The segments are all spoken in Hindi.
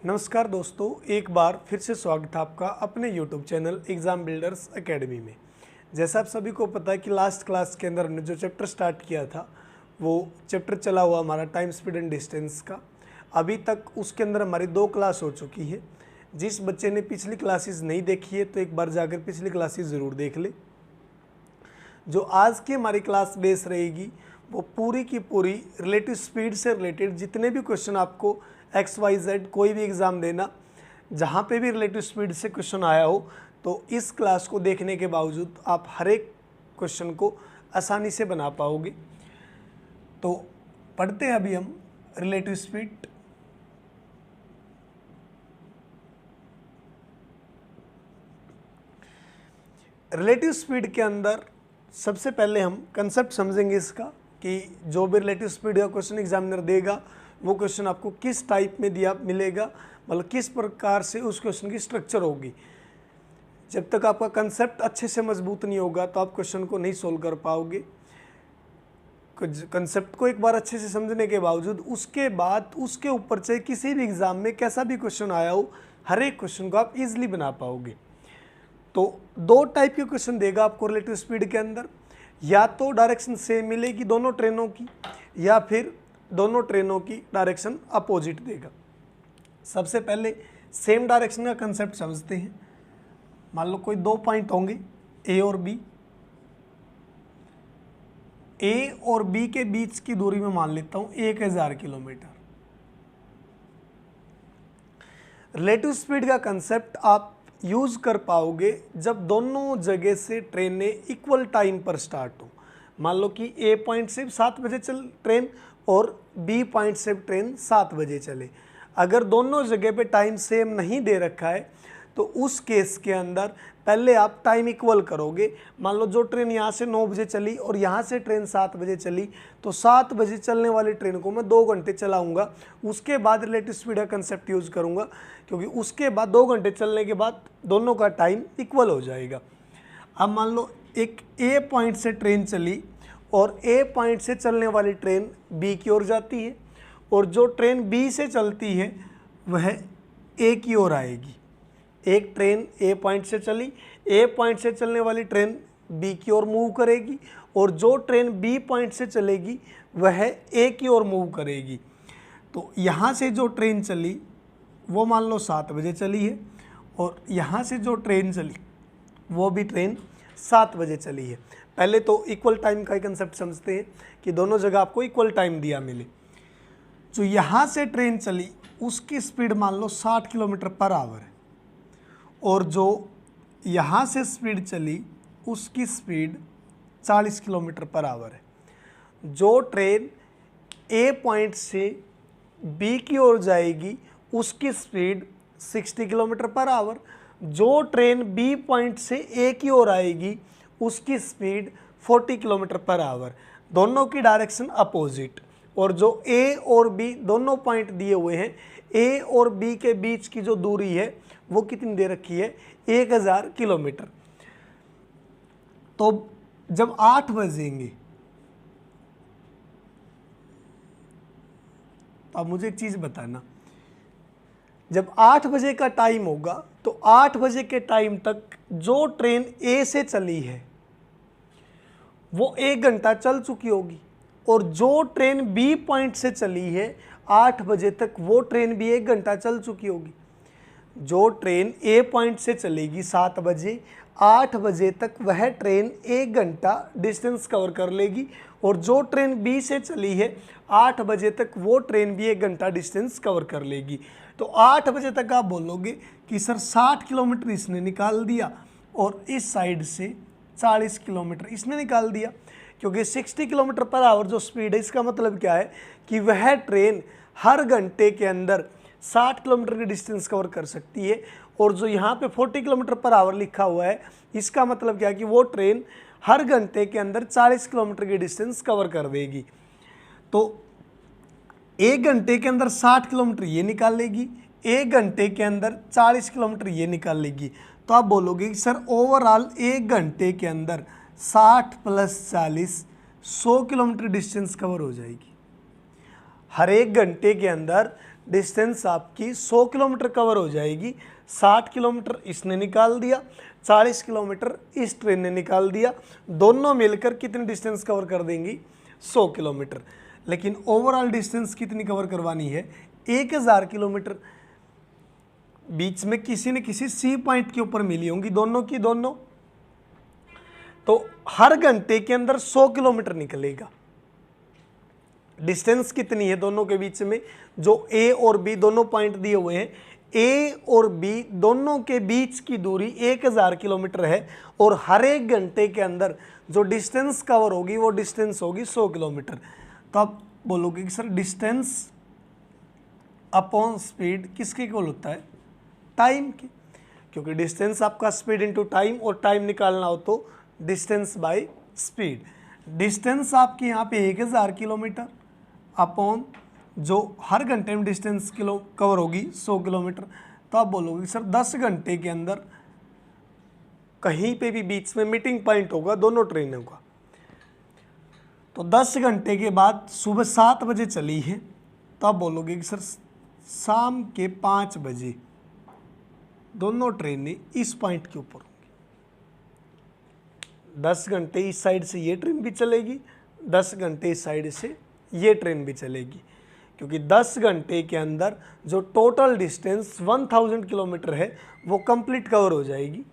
नमस्कार दोस्तों, एक बार फिर से स्वागत है आपका अपने YouTube channel exam builders academy में। जैसा आप सभी को पता है कि लास्ट क्लास के अंदर हमने जो चैप्टर स्टार्ट किया था वो चैप्टर चला हुआ हमारा टाइम स्पीड एंड डिस्टेंस का। अभी तक उसके अंदर हमारी 2 क्लास हो चुकी है। जिस बच्चे ने पिछली क्लासेस नहीं देखी है तो एक बार जाकर पिछली क्लासेस ज़रूर देख ले। जो आज की हमारी क्लास बेस रहेगी वो पूरी की पूरी रिलेटिव स्पीड से रिलेटेड जितने भी क्वेश्चन आपको XYZ कोई भी एग्ज़ाम देना, जहाँ पे भी रिलेटिव स्पीड से क्वेश्चन आया हो तो इस क्लास को देखने के बावजूद आप हर एक क्वेश्चन को आसानी से बना पाओगे। तो पढ़ते हैं अभी हम रिलेटिव स्पीड। रिलेटिव स्पीड के अंदर सबसे पहले हम कंसेप्ट समझेंगे इसका कि जो भी रिलेटिव स्पीड का क्वेश्चन एग्जामिनर देगा वो क्वेश्चन आपको किस टाइप में दिया मिलेगा, मतलब किस प्रकार से उस क्वेश्चन की स्ट्रक्चर होगी। जब तक आपका कंसेप्ट अच्छे से मजबूत नहीं होगा तो आप क्वेश्चन को नहीं सोल्व कर पाओगे। कंसेप्ट को एक बार अच्छे से समझने के बावजूद उसके बाद उसके ऊपर चाहे किसी भी एग्ज़ाम में कैसा भी क्वेश्चन आया हो, हर एक क्वेश्चन को आप इजीली बना पाओगे। तो 2 टाइप के क्वेश्चन देगा आपको रिलेटिव स्पीड के अंदर, या तो डायरेक्शन सेम मिलेगी दोनों ट्रेनों की, या फिर दोनों ट्रेनों की डायरेक्शन अपोजिट देगा। सबसे पहले सेम डायरेक्शन का कंसेप्ट समझते हैं। मान लो कोई 2 पॉइंट होंगे ए और बी। ए और बी के बीच की दूरी में मान लेता हूं 1000 किलोमीटर। रिलेटिव स्पीड का कंसेप्ट आप यूज कर पाओगे जब दोनों जगह से ट्रेनें इक्वल टाइम पर स्टार्ट हो। मान लो कि ए पॉइंट से 7 बजे चल ट्रेन और बी पॉइंट से ट्रेन 7 बजे चले। अगर दोनों जगह पे टाइम सेम नहीं दे रखा है तो उस केस के अंदर पहले आप टाइम इक्वल करोगे। मान लो जो ट्रेन यहाँ से 9 बजे चली और यहाँ से ट्रेन 7 बजे चली तो 7 बजे चलने वाली ट्रेन को मैं 2 घंटे चलाऊंगा, उसके बाद रिलेटिव स्पीड का कंसेप्ट यूज़ करूँगा, क्योंकि उसके बाद 2 घंटे चलने के बाद दोनों का टाइम इक्वल हो जाएगा। अब मान लो एक ए पॉइंट से ट्रेन चली और ए पॉइंट से चलने वाली ट्रेन बी की ओर जाती है, और जो ट्रेन बी से चलती है वह ए की ओर आएगी। एक ट्रेन ए पॉइंट से चली, ए पॉइंट से चलने वाली ट्रेन बी की ओर मूव करेगी, और जो ट्रेन बी पॉइंट से चलेगी वह ए की ओर मूव करेगी। तो यहाँ से जो ट्रेन चली वो मान लो 7 बजे चली है, और यहाँ से जो ट्रेन चली वो भी ट्रेन 7 बजे चली है। पहले तो इक्वल टाइम का कंसेप्ट समझते हैं कि दोनों जगह आपको इक्वल टाइम दिया मिले। जो यहाँ से ट्रेन चली उसकी स्पीड मान लो 60 किलोमीटर पर आवर है, और जो यहाँ से स्पीड चली उसकी स्पीड 40 किलोमीटर पर आवर है। जो ट्रेन ए पॉइंट से बी की ओर जाएगी उसकी स्पीड 60 किलोमीटर पर आवर। जो ट्रेन बी पॉइंट से ए की ओर आएगी उसकी स्पीड 40 किलोमीटर पर आवर। दोनों की डायरेक्शन अपोजिट, और जो ए और बी दोनों पॉइंट दिए हुए हैं, ए और बी के बीच की जो दूरी है वो कितनी दे रखी है, 1000 किलोमीटर। तो जब 8 बजेंगे तो अब मुझे एक चीज़ बताना, जब 8 बजे का टाइम होगा तो 8 बजे के टाइम तक जो ट्रेन ए से चली है वो 1 घंटा चल चुकी होगी, और जो ट्रेन बी पॉइंट से चली है 8 बजे तक वो ट्रेन भी 1 घंटा चल चुकी होगी। जो ट्रेन ए पॉइंट से चलेगी 7 बजे, 8 बजे तक वह ट्रेन 1 घंटा डिस्टेंस कवर कर लेगी, और जो ट्रेन बी से चली है 8 बजे तक वो ट्रेन भी 1 घंटा डिस्टेंस कवर कर लेगी। तो 8 बजे तक आप बोलोगे कि सर 60 किलोमीटर इसने निकाल दिया और इस साइड से 40 किलोमीटर इसने निकाल दिया, क्योंकि 60 किलोमीटर पर आवर जो स्पीड है इसका मतलब क्या है कि वह ट्रेन हर घंटे के अंदर 60 किलोमीटर की डिस्टेंस कवर कर सकती है। और जो यहाँ पे 40 किलोमीटर पर आवर लिखा हुआ है इसका मतलब क्या है कि वो ट्रेन हर घंटे के अंदर 40 किलोमीटर की डिस्टेंस कवर कर देगी। तो 1 घंटे के अंदर 60 किलोमीटर ये निकाल लेगी, 1 घंटे के अंदर 40 किलोमीटर ये निकाल लेगी। तो आप बोलोगे कि सर ओवरऑल 1 घंटे के अंदर 60 + 40 100 किलोमीटर डिस्टेंस कवर हो जाएगी। हर 1 घंटे के अंदर डिस्टेंस आपकी 100 किलोमीटर कवर हो जाएगी। 60 किलोमीटर इसने निकाल दिया, 40 किलोमीटर इस ट्रेन ने निकाल दिया, दोनों मिलकर कितनी डिस्टेंस कवर कर देंगी? 100 किलोमीटर। लेकिन ओवरऑल डिस्टेंस कितनी कवर करवानी है? 1000 किलोमीटर। बीच में किसी न किसी सी पॉइंट के ऊपर मिली होंगी दोनों की दोनों, तो हर घंटे के अंदर 100 किलोमीटर निकलेगा। डिस्टेंस कितनी है दोनों के बीच में? जो ए और बी दोनों पॉइंट दिए हुए हैं, ए और बी दोनों के बीच की दूरी 1000 किलोमीटर है, और हर एक घंटे के अंदर जो डिस्टेंस कवर होगी वो डिस्टेंस होगी 100 किलोमीटर। तो आप बोलोगे कि सर डिस्टेंस अपॉन स्पीड किसके इक्वल होता है? टाइम की, क्योंकि डिस्टेंस आपका स्पीड इंटू टाइम, और टाइम निकालना हो तो डिस्टेंस बाय स्पीड। डिस्टेंस आपकी यहाँ पे 1000 किलोमीटर अपॉन जो हर घंटे में डिस्टेंस किलो कवर होगी 100 किलोमीटर। तो आप बोलोगे सर 10 घंटे के अंदर कहीं पे भी बीच में मीटिंग पॉइंट होगा दोनों ट्रेनों का, तो 10 घंटे के बाद सुबह 7 बजे चली है, तो आप बोलोगे कि सर शाम के 5 बजे दोनों ट्रेनें इस पॉइंट के ऊपर होंगी। 10 घंटे इस साइड से ये ट्रेन भी चलेगी, 10 घंटे इस साइड से ये ट्रेन भी चलेगी, क्योंकि 10 घंटे के अंदर जो टोटल डिस्टेंस 1000 किलोमीटर है वो कंप्लीट कवर हो जाएगी।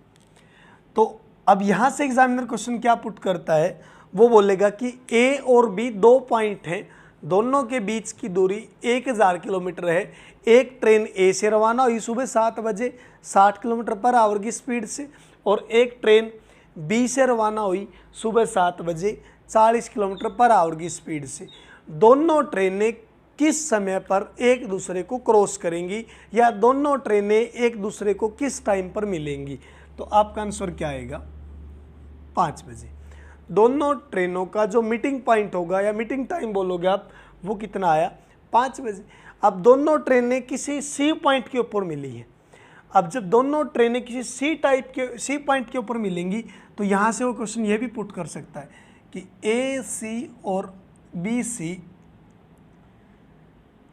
तो अब यहाँ से एग्जामिनर क्वेश्चन क्या पुट करता है? वो बोलेगा कि ए और बी दो पॉइंट हैं, दोनों के बीच की दूरी 1000 किलोमीटर है। एक ट्रेन ए से रवाना हुई सुबह 7 बजे 60 किलोमीटर पर आवर की स्पीड से, और एक ट्रेन बी से रवाना हुई सुबह 7 बजे 40 किलोमीटर पर आवर की स्पीड से। दोनों ट्रेनें किस समय पर एक दूसरे को क्रॉस करेंगी, या दोनों ट्रेनें एक दूसरे को किस टाइम पर मिलेंगी? तो आपका आंसर क्या आएगा? 5 बजे। दोनों ट्रेनों का जो मीटिंग पॉइंट होगा, या मीटिंग टाइम बोलोगे आप, वो कितना आया? 5 बजे। अब दोनों ट्रेनें किसी सी पॉइंट के ऊपर मिली हैं। अब जब दोनों ट्रेनें किसी सी पॉइंट के ऊपर मिलेंगी, तो यहाँ से वो क्वेश्चन ये भी पुट कर सकता है कि ए सी और बी सी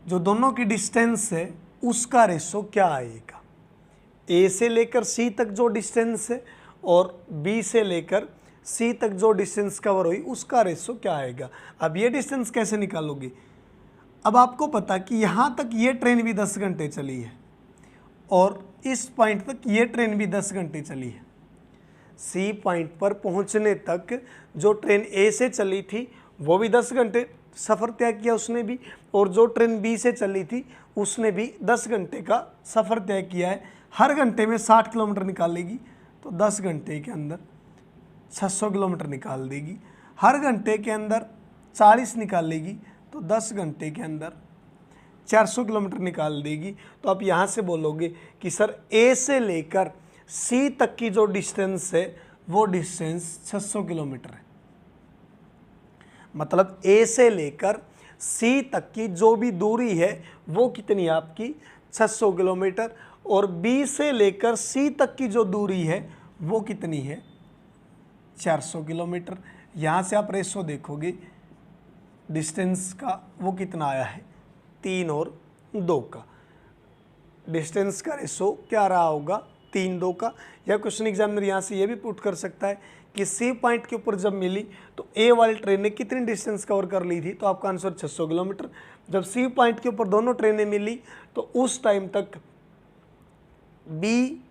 जो दोनों की डिस्टेंस है उसका रेशो क्या आएगा? ए से लेकर सी तक जो डिस्टेंस है और बी से लेकर सी तक जो डिस्टेंस कवर हुई उसका रेशो क्या आएगा? अब ये डिस्टेंस कैसे निकालोगे? अब आपको पता कि यहाँ तक ये ट्रेन भी 10 घंटे चली है, और इस पॉइंट तक ये ट्रेन भी 10 घंटे चली है। सी पॉइंट पर पहुँचने तक जो ट्रेन ए से चली थी वो भी 10 घंटे सफ़र तय किया उसने भी, और जो ट्रेन बी से चली थी उसने भी 10 घंटे का सफ़र तय किया है। हर घंटे में 60 किलोमीटर निकालेगी, तो 10 घंटे के अंदर 600 किलोमीटर निकाल देगी। हर घंटे के अंदर 40 निकालेगी, तो 10 घंटे के अंदर 400 किलोमीटर निकाल देगी। तो आप यहाँ से बोलोगे कि सर ए से लेकर सी तक की जो डिस्टेंस है वो डिस्टेंस 600 किलोमीटर है। मतलब ए से लेकर सी तक की जो भी दूरी है वो कितनी है आपकी? 600 किलोमीटर। और बी से लेकर सी तक की जो दूरी है वो कितनी है? 400 किलोमीटर। यहाँ से आप रेशो देखोगे डिस्टेंस का, वो कितना आया है? 3 और 2 का। डिस्टेंस का रेशो क्या रहा होगा? 3-2 का। या क्वेश्चन एग्जामिनर यहाँ से ये भी पुट कर सकता है कि सी पॉइंट के ऊपर जब मिली तो ए वाली ट्रेन ने कितनी डिस्टेंस कवर कर ली थी? तो आपका आंसर 600 किलोमीटर। जब सी पॉइंट के ऊपर दोनों ट्रेनें मिली तो उस टाइम तक बी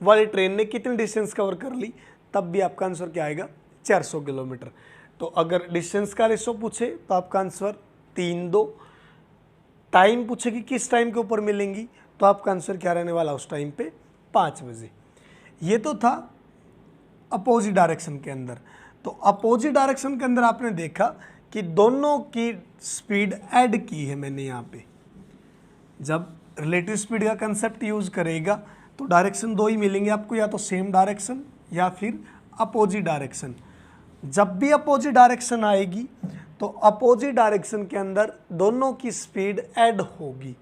वाली ट्रेन ने कितनी डिस्टेंस कवर कर ली? तब भी आपका आंसर क्या आएगा? 400 किलोमीटर। तो अगर डिस्टेंस का रेशो पूछे तो आपका आंसर 3-2। टाइम पूछे कि किस टाइम के ऊपर मिलेंगी, तो आपका आंसर क्या रहने वाला उस टाइम पे? 5 बजे। ये तो था अपोजिट डायरेक्शन के अंदर। तो अपोजिट डायरेक्शन के अंदर आपने देखा कि दोनों की स्पीड ऐड की है मैंने यहाँ पे। जब रिलेटिव स्पीड का कंसेप्ट यूज करेगा तो डायरेक्शन 2 ही मिलेंगे आपको, या तो सेम डायरेक्शन या फिर अपोजिट डायरेक्शन। जब भी अपोजिट डायरेक्शन आएगी तो अपोजिट डायरेक्शन के अंदर दोनों की स्पीड ऐड होगी।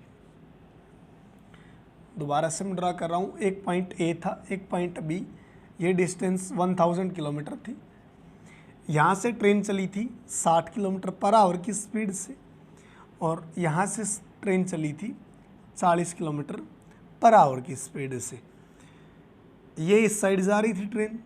दोबारा से मैं ड्रा कर रहा हूँ। एक पॉइंट ए था, एक पॉइंट बी। ये डिस्टेंस 1000 किलोमीटर थी। यहाँ से ट्रेन चली थी 60 किलोमीटर पर आवर की स्पीड से, और यहाँ से ट्रेन चली थी 40 किलोमीटर पर आवर की स्पीड से। ये इस साइड जा रही थी ट्रेन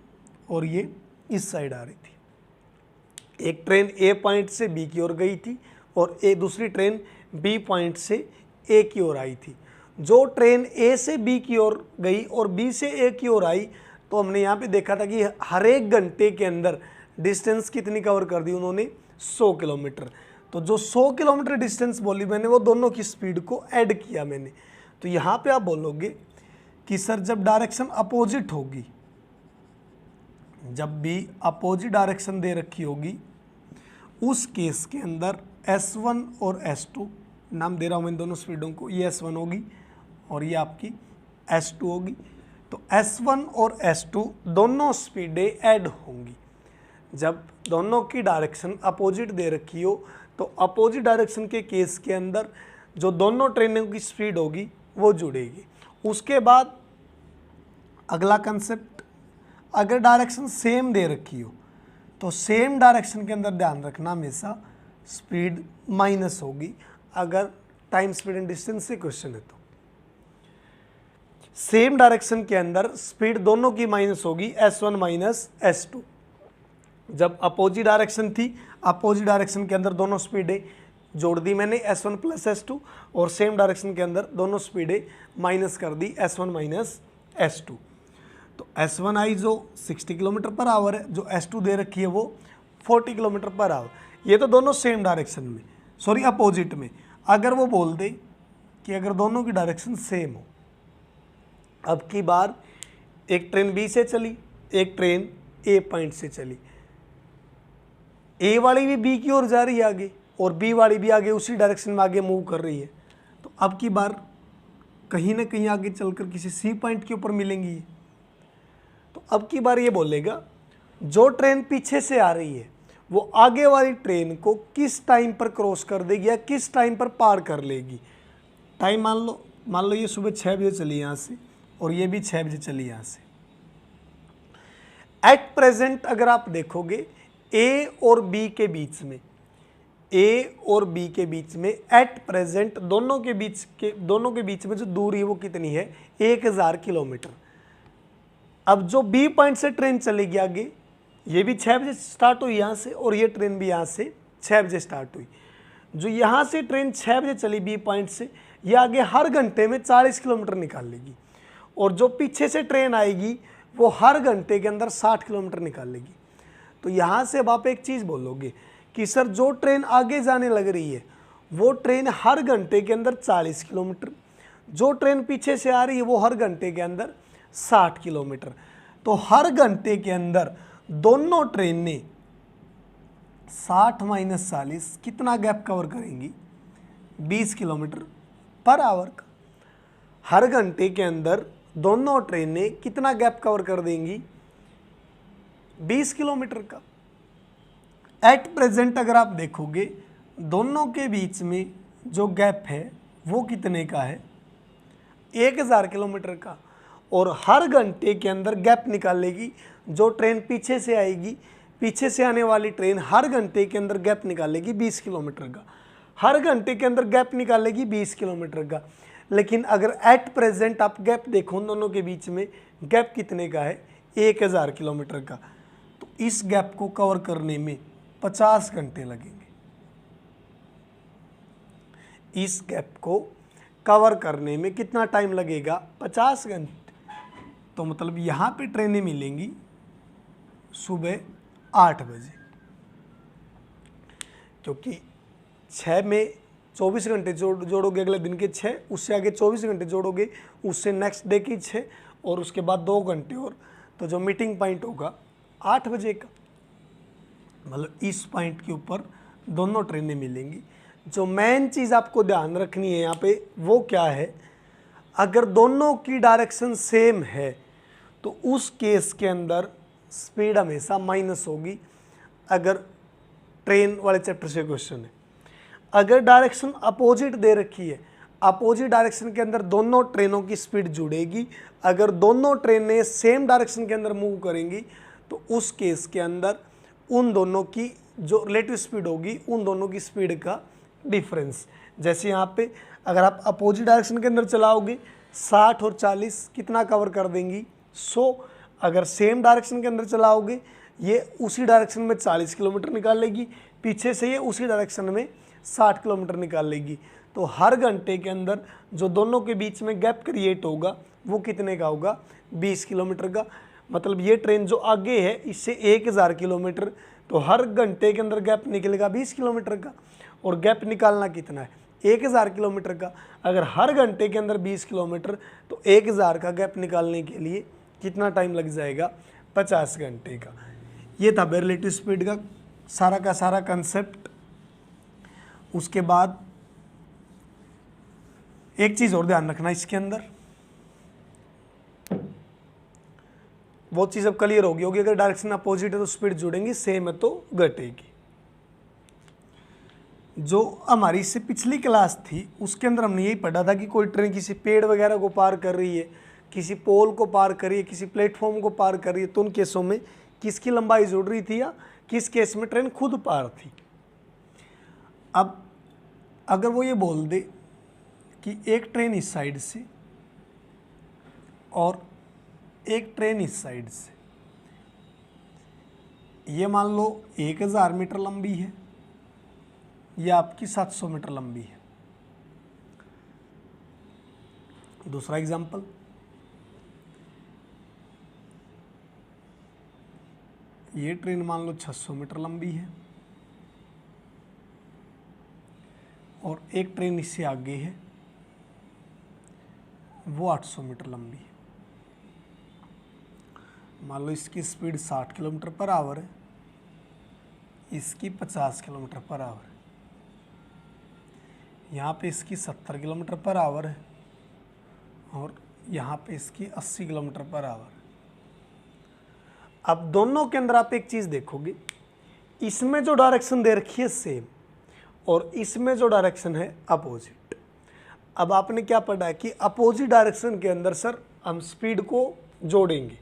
और ये इस साइड आ रही थी। एक ट्रेन ए पॉइंट से बी की ओर गई थी और दूसरी ट्रेन बी पॉइंट से ए की ओर आई थी। जो ट्रेन ए से बी की ओर गई और बी से ए की ओर आई, तो हमने यहाँ पे देखा था कि हर एक घंटे के अंदर डिस्टेंस कितनी कवर कर दी उन्होंने, 100 किलोमीटर। तो जो 100 किलोमीटर डिस्टेंस बोली मैंने, वो दोनों की स्पीड को ऐड किया मैंने। तो यहाँ पे आप बोलोगे कि सर जब डायरेक्शन अपोजिट होगी, जब भी अपोजिट डायरेक्शन दे रखी होगी, उस केस के अंदर S1 और S2, नाम दे रहा हूँ मैं दोनों स्पीडों को, ये S1 होगी और ये आपकी S2 होगी। तो S1 और S2 दोनों स्पीडें ऐड होंगी। जब दोनों की डायरेक्शन अपोजिट दे रखी हो, तो अपोजिट डायरेक्शन के केस के अंदर जो दोनों ट्रेनों की स्पीड होगी वो जुड़ेगी। उसके बाद अगला कंसेप्ट, अगर डायरेक्शन सेम दे रखी हो, तो सेम डायरेक्शन के अंदर ध्यान रखना हमेशा स्पीड माइनस होगी। अगर टाइम स्पीड एंड डिस्टेंस से क्वेश्चन है तो सेम डायरेक्शन के अंदर स्पीड दोनों की माइनस होगी, S1 माइनस S2। जब अपोजिट डायरेक्शन थी, अपोजिट डायरेक्शन के अंदर दोनों स्पीडें जोड़ दी मैंने, S1 प्लस S2, और सेम डायरेक्शन के अंदर दोनों स्पीडें माइनस कर दी, S1 माइनस S2। तो S1 आई जो 60 किलोमीटर पर आवर है, जो S2 दे रखी है वो 40 किलोमीटर पर आवर। ये तो दोनों सेम डायरेक्शन में, सॉरी अपोजिट में। अगर वो बोल दे कि अगर दोनों की डायरेक्शन सेम हो, अब की बार एक ट्रेन बी से चली, एक ट्रेन ए पॉइंट से चली, ए वाली भी बी की ओर जा रही है आगे और बी वाली भी आगे उसी डायरेक्शन में आगे मूव कर रही है, तो अब की बार कहीं ना कहीं आगे चलकर किसी सी पॉइंट के ऊपर मिलेंगी। तो अब की बार ये बोलेगा जो ट्रेन पीछे से आ रही है वो आगे वाली ट्रेन को किस टाइम पर क्रॉस कर देगी या किस टाइम पर पार कर लेगी। टाइम मान लो ये सुबह 6 बजे चली यहाँ से और ये भी 6 बजे चली यहाँ से। एट प्रेजेंट अगर आप देखोगे ए और बी के बीच में, ए और बी के बीच में एट प्रेजेंट दोनों के बीच में जो दूरी है वो कितनी है, 1000 किलोमीटर। अब जो बी पॉइंट से ट्रेन चलेगी आगे, ये भी 6 बजे स्टार्ट हुई यहाँ से और ये ट्रेन भी यहाँ से 6 बजे स्टार्ट हुई। जो यहाँ से ट्रेन 6 बजे चली बी पॉइंट से, ये आगे हर घंटे में 40 किलोमीटर निकाल लेगी, और जो पीछे से ट्रेन आएगी वो हर घंटे के अंदर 60 किलोमीटर निकाल लेगी। तो यहाँ से अब आप एक चीज़ बोलोगे कि सर जो ट्रेन आगे जाने लग रही है वो ट्रेन हर घंटे के अंदर 40 किलोमीटर, जो ट्रेन पीछे से आ रही है वो हर घंटे के अंदर 60 किलोमीटर। तो हर घंटे के अंदर दोनों ट्रेनें 60 माइनस 40 कितना गैप कवर करेंगी, 20 किलोमीटर पर आवर का। हर घंटे के अंदर दोनों ट्रेनें कितना गैप कवर कर देंगी, 20 किलोमीटर का। एट प्रेजेंट अगर आप देखोगे दोनों के बीच में जो गैप है वो कितने का है, 1000 किलोमीटर का। और हर घंटे के अंदर गैप निकालेगी, जो ट्रेन पीछे से आएगी, पीछे से आने वाली ट्रेन हर घंटे के अंदर गैप निकालेगी 20 किलोमीटर का, हर घंटे के अंदर गैप निकालेगी 20 किलोमीटर का। लेकिन अगर एट प्रेजेंट आप गैप देखो, दोनों के बीच में गैप कितने का है, 1000 किलोमीटर का। तो इस गैप को कवर करने में 50 घंटे लगेंगे। इस गैप को कवर करने में कितना टाइम लगेगा, 50 घंटे। तो मतलब यहाँ पे ट्रेनें मिलेंगी सुबह 8 बजे, क्योंकि 6 में 24 घंटे जोड़ोगे अगले दिन के 6, उससे आगे 24 घंटे जोड़ोगे, उससे नेक्स्ट डे की 6, और उसके बाद 2 घंटे और। तो जो मीटिंग पॉइंट होगा 8 बजे का, मतलब इस पॉइंट के ऊपर दोनों ट्रेनें मिलेंगी। जो मेन चीज़ आपको ध्यान रखनी है यहाँ पे वो क्या है, अगर दोनों की डायरेक्शन सेम है तो उस केस के अंदर स्पीड हमेशा माइनस होगी। अगर ट्रेन वाले चैप्टर से क्वेश्चन है, अगर डायरेक्शन अपोजिट दे रखी है, अपोजिट डायरेक्शन के अंदर दोनों ट्रेनों की स्पीड जुड़ेगी। अगर दोनों ट्रेनें सेम डायरेक्शन के अंदर मूव करेंगी तो उस केस के अंदर उन दोनों की जो रिलेटिव स्पीड होगी, उन दोनों की स्पीड का डिफरेंस। जैसे यहाँ पे अगर आप अपोजिट डायरेक्शन के अंदर चलाओगे 60 और 40 कितना कवर कर देंगी 100। अगर सेम डायरेक्शन के अंदर चलाओगे ये उसी डायरेक्शन में 40 किलोमीटर निकाल लेगी, पीछे से ये उसी डायरेक्शन में 60 किलोमीटर निकाल लेगी। तो हर घंटे के अंदर जो दोनों के बीच में गैप क्रिएट होगा वो कितने का होगा 20 किलोमीटर का। मतलब ये ट्रेन जो आगे है इससे 1000 किलोमीटर, तो हर घंटे के अंदर गैप निकलेगा 20 किलोमीटर का। और गैप निकालना कितना है 1000 किलोमीटर का। अगर हर घंटे के अंदर 20 किलोमीटर तो 1000 का गैप निकालने के लिए कितना टाइम लग जाएगा 50 घंटे का। ये था रिलेटिव स्पीड का सारा कंसेप्ट। उसके बाद एक चीज़ और ध्यान रखना इसके अंदर, वो चीज़ अब क्लियर होगी अगर डायरेक्शन अपोजिट है तो स्पीड जुड़ेंगी, सेम है तो घटेगी। जो हमारी इससे पिछली क्लास थी उसके अंदर हमने यही पढ़ा था कि कोई ट्रेन किसी पेड़ वगैरह को पार कर रही है, किसी पोल को पार कर रही है, किसी प्लेटफॉर्म को पार कर रही है, तो उन केसों में किसकी लंबाई जुड़ रही थी या किस केस में ट्रेन खुद पार थी। अब अगर वो ये बोल दे कि एक ट्रेन इस साइड से और एक ट्रेन इस साइड से, ये मान लो 1000 मीटर लंबी है या आपकी 700 मीटर लंबी है। दूसरा एग्जांपल, ये ट्रेन मान लो 600 मीटर लंबी है और एक ट्रेन इससे आगे है वो 800 मीटर लंबी है। मान लो इसकी स्पीड 60 किलोमीटर पर आवर है, इसकी 50 किलोमीटर पर आवर है, यहाँ पे इसकी 70 किलोमीटर पर आवर है और यहाँ पे इसकी 80 किलोमीटर पर आवर है। अब दोनों के अंदर आप एक चीज़ देखोगे, इसमें जो डायरेक्शन दे रखी है सेम और इसमें जो डायरेक्शन है अपोजिट। अब आपने क्या पढ़ा है कि अपोजिट डायरेक्शन के अंदर सर हम स्पीड को जोड़ेंगे,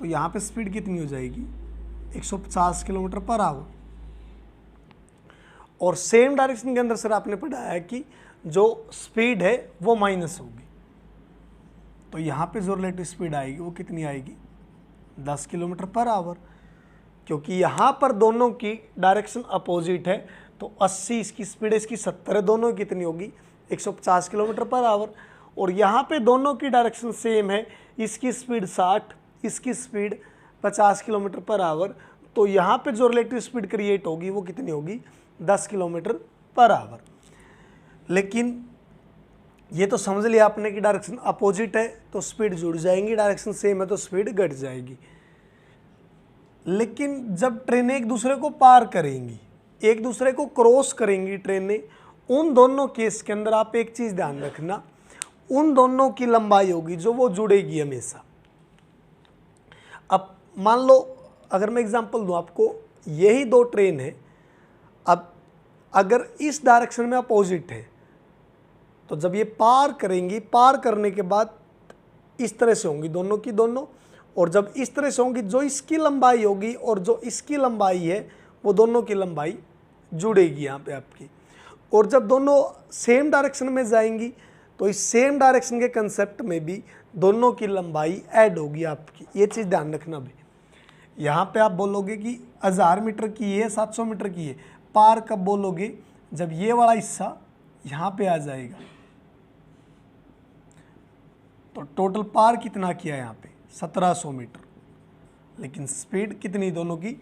तो यहाँ पे स्पीड कितनी हो जाएगी 150 किलोमीटर पर आवर। और सेम डायरेक्शन के अंदर सर आपने पढ़ा है कि जो स्पीड है वो माइनस होगी, तो यहाँ पे जो रिलेटिव स्पीड आएगी वो कितनी आएगी 10 किलोमीटर पर आवर। क्योंकि यहाँ पर दोनों की डायरेक्शन अपोजिट है तो 80 इसकी स्पीड है, इसकी 70 है, दोनों की कितनी होगी 150 किलोमीटर पर आवर। और यहाँ पे दोनों की डायरेक्शन सेम है, इसकी स्पीड 60, इसकी स्पीड 50 किलोमीटर पर आवर, तो यहाँ पे जो रिलेटिव स्पीड क्रिएट होगी वो कितनी होगी 10 किलोमीटर पर आवर। लेकिन ये तो समझ लिया आपने कि डायरेक्शन अपोजिट है तो स्पीड जुड़ जाएंगी, डायरेक्शन सेम है तो स्पीड घट जाएगी। लेकिन जब ट्रेनें एक दूसरे को पार करेंगी, एक दूसरे को क्रॉस करेंगी ट्रेनें, उन दोनों केस के अंदर आप एक चीज़ ध्यान रखना, उन दोनों की लंबाई होगी जो वो जुड़ेगी हमेशा। अब मान लो अगर मैं एग्जांपल दूं आपको, यही दो ट्रेन है, अब अगर इस डायरेक्शन में अपोजिट है तो जब ये पार करेंगी, पार करने के बाद इस तरह से होंगी दोनों की दोनों, और जब इस तरह से होंगी जो इसकी लंबाई होगी और जो इसकी लंबाई है वो दोनों की लंबाई जुड़ेगी यहाँ पे आपकी। और जब दोनों सेम डायरेक्शन में जाएंगी तो इस सेम डायरेक्शन के कंसेप्ट में भी दोनों की लंबाई ऐड होगी आपकी। ये चीज़ ध्यान रखना भाई। यहाँ पे आप बोलोगे कि 1000 मीटर की है, 700 मीटर की है, पार कब बोलोगे जब ये वाला हिस्सा यहाँ पे आ जाएगा। तो टोटल पार कितना किया यहाँ पे 1700 मीटर, लेकिन स्पीड कितनी दोनों की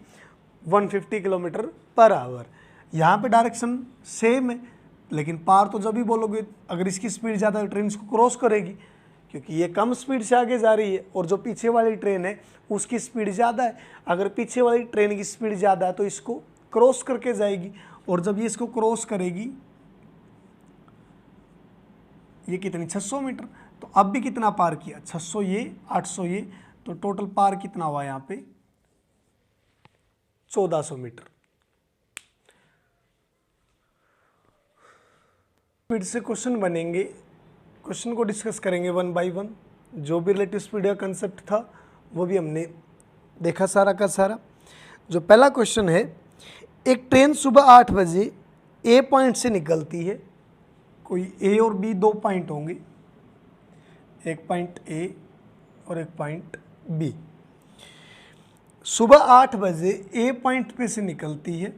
150 किलोमीटर पर आवर। यहाँ पे डायरेक्शन सेम है, लेकिन पार तो जब भी बोलोगे अगर इसकी स्पीड ज़्यादा है ट्रेन इसको क्रॉस करेगी, क्योंकि ये कम स्पीड से आगे जा रही है और जो पीछे वाली ट्रेन है उसकी स्पीड ज़्यादा है। अगर पीछे वाली ट्रेन की स्पीड ज़्यादा है तो इसको क्रॉस करके जाएगी, और जब ये इसको क्रॉस करेगी ये कितनी 600 मीटर, तो अब भी कितना पार किया 600 ये 800 ये, तो टोटल पार कितना हुआ यहाँ पे 1400 मीटर। स्पीड से क्वेश्चन बनेंगे, क्वेश्चन को डिस्कस करेंगे वन बाय वन। जो भी रिलेटिव स्पीड का कंसेप्ट था वो भी हमने देखा सारा का सारा। जो पहला क्वेश्चन है, एक ट्रेन सुबह 8 बजे ए पॉइंट से निकलती है, कोई ए और बी दो पॉइंट होंगे, एक पॉइंट ए और एक पॉइंट बी। सुबह 8 बजे ए पॉइंट पे से निकलती है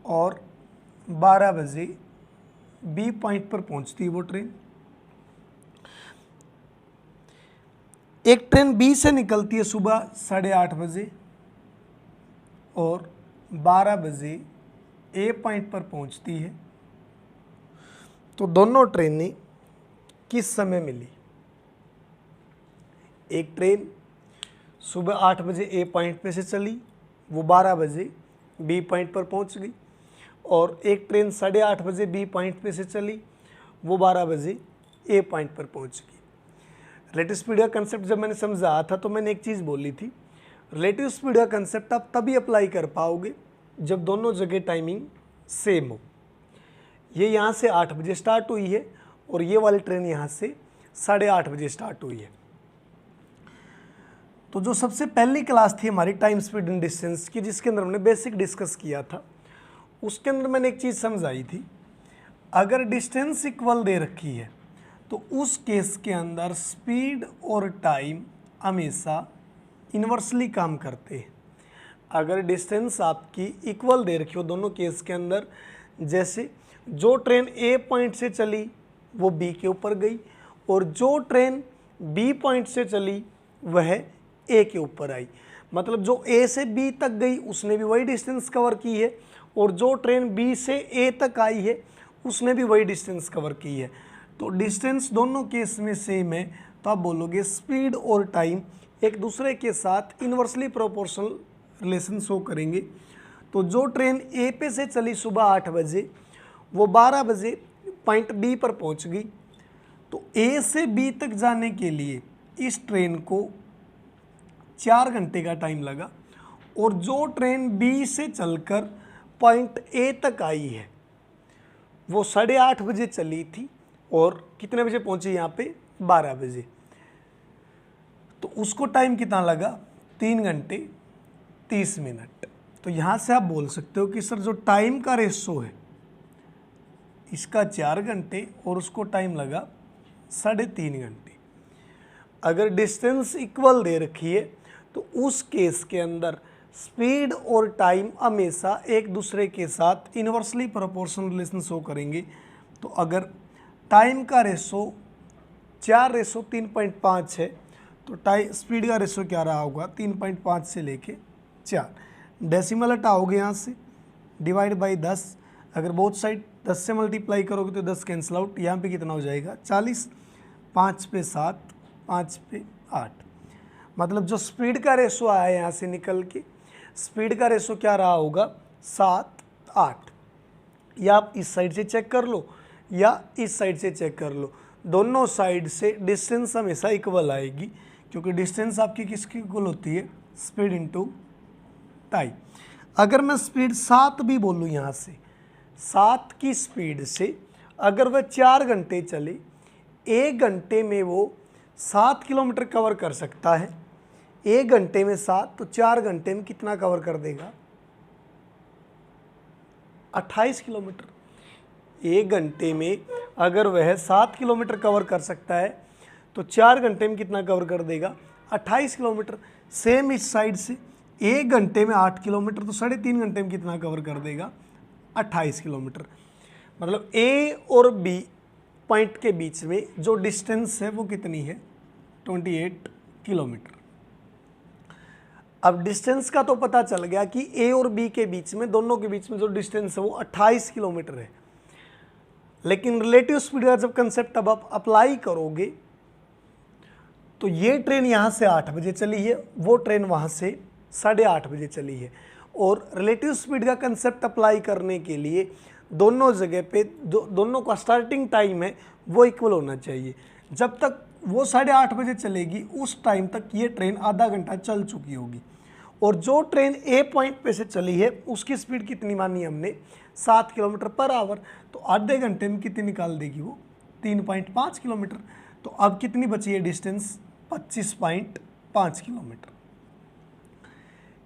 और 12 बजे बी पॉइंट पर पहुंचती है वो ट्रेन। एक ट्रेन बी से निकलती है सुबह 8:30 बजे और 12 बजे ए पॉइंट पर पहुंचती है। तो दोनों ट्रेनें किस समय मिली? एक ट्रेन सुबह 8 बजे ए पॉइंट पे से चली, वो 12 बजे बी पॉइंट पर पहुंच गई, और एक ट्रेन 8:30 बजे बी पॉइंट पे से चली, वो 12 बजे ए पॉइंट पर पहुंच गई। रिलेटिव स्पीड का कंसेप्ट जब मैंने समझाया था तो मैंने एक चीज़ बोली थी, रिलेटिव स्पीड का कंसेप्ट आप तभी अप्लाई कर पाओगे जब दोनों जगह टाइमिंग सेम हो। ये यहाँ से 8 बजे स्टार्ट हुई है और ये वाली ट्रेन यहाँ से 8:30 बजे स्टार्ट हुई है। तो जो सबसे पहली क्लास थी हमारी टाइम स्पीड एंड डिस्टेंस की, जिसके अंदर हमने बेसिक डिस्कस किया था, उसके अंदर मैंने एक चीज़ समझाई थी, अगर डिस्टेंस इक्वल दे रखी है तो उस केस के अंदर स्पीड और टाइम हमेशा इन्वर्सली काम करते हैं। अगर डिस्टेंस आपकी इक्वल दे रखी हो दोनों केस के अंदर, जैसे जो ट्रेन ए पॉइंट से चली वो बी के ऊपर गई और जो ट्रेन बी पॉइंट से चली वह ए के ऊपर आई, मतलब जो ए से बी तक गई उसने भी वही डिस्टेंस कवर की है और जो ट्रेन बी से ए तक आई है उसने भी वही डिस्टेंस कवर की है। तो डिस्टेंस दोनों केस में सेम है, तो आप बोलोगे स्पीड और टाइम एक दूसरे के साथ इन्वर्सली प्रोपोर्शनल रिलेशन शो करेंगे। तो जो ट्रेन ए पे से चली सुबह 8 बजे वो 12 बजे पॉइंट बी पर पहुंच गई, तो ए से बी तक जाने के लिए इस ट्रेन को 4 घंटे का टाइम लगा, और जो ट्रेन बी से चलकर पॉइंट ए तक आई है वो 8:30 बजे चली थी और कितने बजे पहुंची यहाँ पे? 12 बजे। तो उसको टाइम कितना लगा? 3 घंटे 30 मिनट। तो यहाँ से आप बोल सकते हो कि सर जो टाइम का रेशो है इसका 4 घंटे और उसको टाइम लगा 3.5 घंटे। अगर डिस्टेंस इक्वल दे रखी है तो उस केस के अंदर स्पीड और टाइम हमेशा एक दूसरे के साथ इन्वर्सली प्रोपोर्शनल रिलेशन शो करेंगे। तो अगर टाइम का रेशो 4:3.5 है तो स्पीड का रेशो क्या रहा होगा? 3.5 से लेके 4। डेसिमल हटाओगे यहाँ से, डिवाइड बाई 10, अगर बोथ साइड 10 से मल्टीप्लाई करोगे तो 10 कैंसिल आउट, यहाँ पे कितना हो जाएगा? 40। 5 पे 7, 5 पे 8, मतलब जो स्पीड का रेशो आया है यहाँ से निकल के, स्पीड का रेशो क्या रहा होगा? 7, 8। या आप इस साइड से चेक कर लो या इस साइड से चेक कर लो, दोनों साइड से डिस्टेंस हमेशा इक्वल आएगी, क्योंकि डिस्टेंस आपकी किसकी इक्वल होती है? Speed into time. अगर मैं स्पीड 7 भी बोलूँ यहाँ से, 7 की स्पीड से अगर वह 4 घंटे चले, 1 घंटे में वो 7 किलोमीटर कवर कर सकता है। 1 घंटे में 7, तो 4 घंटे में कितना कवर कर देगा? 28 किलोमीटर। 1 घंटे में अगर वह 7 किलोमीटर कवर कर सकता है तो 4 घंटे में कितना कवर कर देगा? 28 किलोमीटर। सेम इस साइड से 1 घंटे में 8 किलोमीटर, तो 3.5 घंटे में कितना कवर कर देगा? 28 किलोमीटर। मतलब ए और बी पॉइंट के बीच में जो डिस्टेंस है वो कितनी है? 28 किलोमीटर। अब डिस्टेंस का तो पता चल गया कि ए और बी के बीच में, दोनों के बीच में जो डिस्टेंस है वो 28 किलोमीटर है। लेकिन रिलेटिव स्पीड का जब कंसेप्ट अब आप अप्लाई करोगे तो ये ट्रेन यहाँ से 8 बजे चली है, वो ट्रेन वहाँ से 8:30 बजे चली है, और रिलेटिव स्पीड का कंसेप्ट अप्लाई करने के लिए दोनों जगह पे दोनों का स्टार्टिंग टाइम है वो इक्वल होना चाहिए। जब तक वो 8:30 बजे चलेगी उस टाइम तक ये ट्रेन आधा घंटा चल चुकी होगी, और जो ट्रेन ए पॉइंट पे से चली है उसकी स्पीड कितनी मानी हमने? 7 किलोमीटर पर आवर। तो आधे घंटे में कितनी निकाल देगी वो? 3.5 किलोमीटर। तो अब कितनी बची है डिस्टेंस? 25.5 किलोमीटर।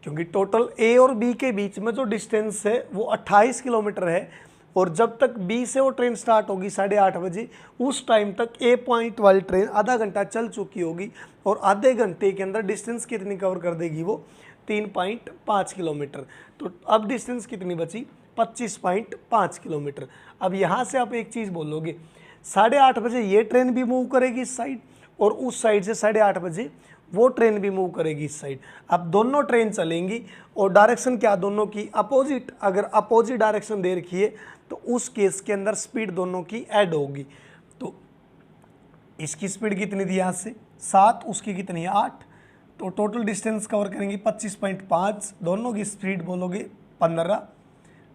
क्योंकि टोटल ए और बी के बीच में जो डिस्टेंस है वो 28 किलोमीटर है, और जब तक बी से वो ट्रेन स्टार्ट होगी 8:30 बजे, उस टाइम तक ए पॉइंट वाली ट्रेन आधा घंटा चल चुकी होगी और आधे घंटे के अंदर डिस्टेंस कितनी कवर कर देगी वो 3.5 किलोमीटर। तो अब डिस्टेंस कितनी बची 25.5 किलोमीटर। अब यहाँ से आप एक चीज़ बोलोगे 8:30 बजे ये ट्रेन भी मूव करेगी इस साइड और उस साइड से 8:30 बजे वो ट्रेन भी मूव करेगी इस साइड। अब दोनों ट्रेन चलेंगी और डायरेक्शन क्या दोनों की अपोजिट, अगर अपोजिट डायरेक्शन दे रखी है तो उस केस के अंदर स्पीड दोनों की ऐड होगी। तो इसकी स्पीड कितनी थी यहाँ से 7, उसकी कितनी है 8, तो टोटल डिस्टेंस कवर करेंगे 25.5, दोनों की स्पीड बोलोगे 15,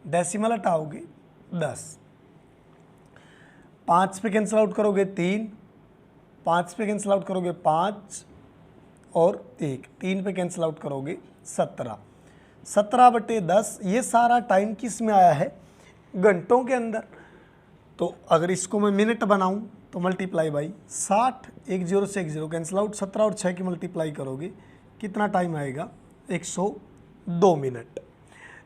डेसिमल हटाओगे 10, 5 पे कैंसिल आउट करोगे 3, 5 पे कैंसिल आउट करोगे 5 और 1, 3 पे कैंसिल आउट करोगे 17, 17/10। ये सारा टाइम किस में आया है घंटों के अंदर। तो अगर इसको मैं मिनट बनाऊं तो मल्टीप्लाई बाई 60, 1 0 से 1 0 कैंसिल आउट, 17 और 6 की मल्टीप्लाई करोगे कितना टाइम आएगा 102 मिनट।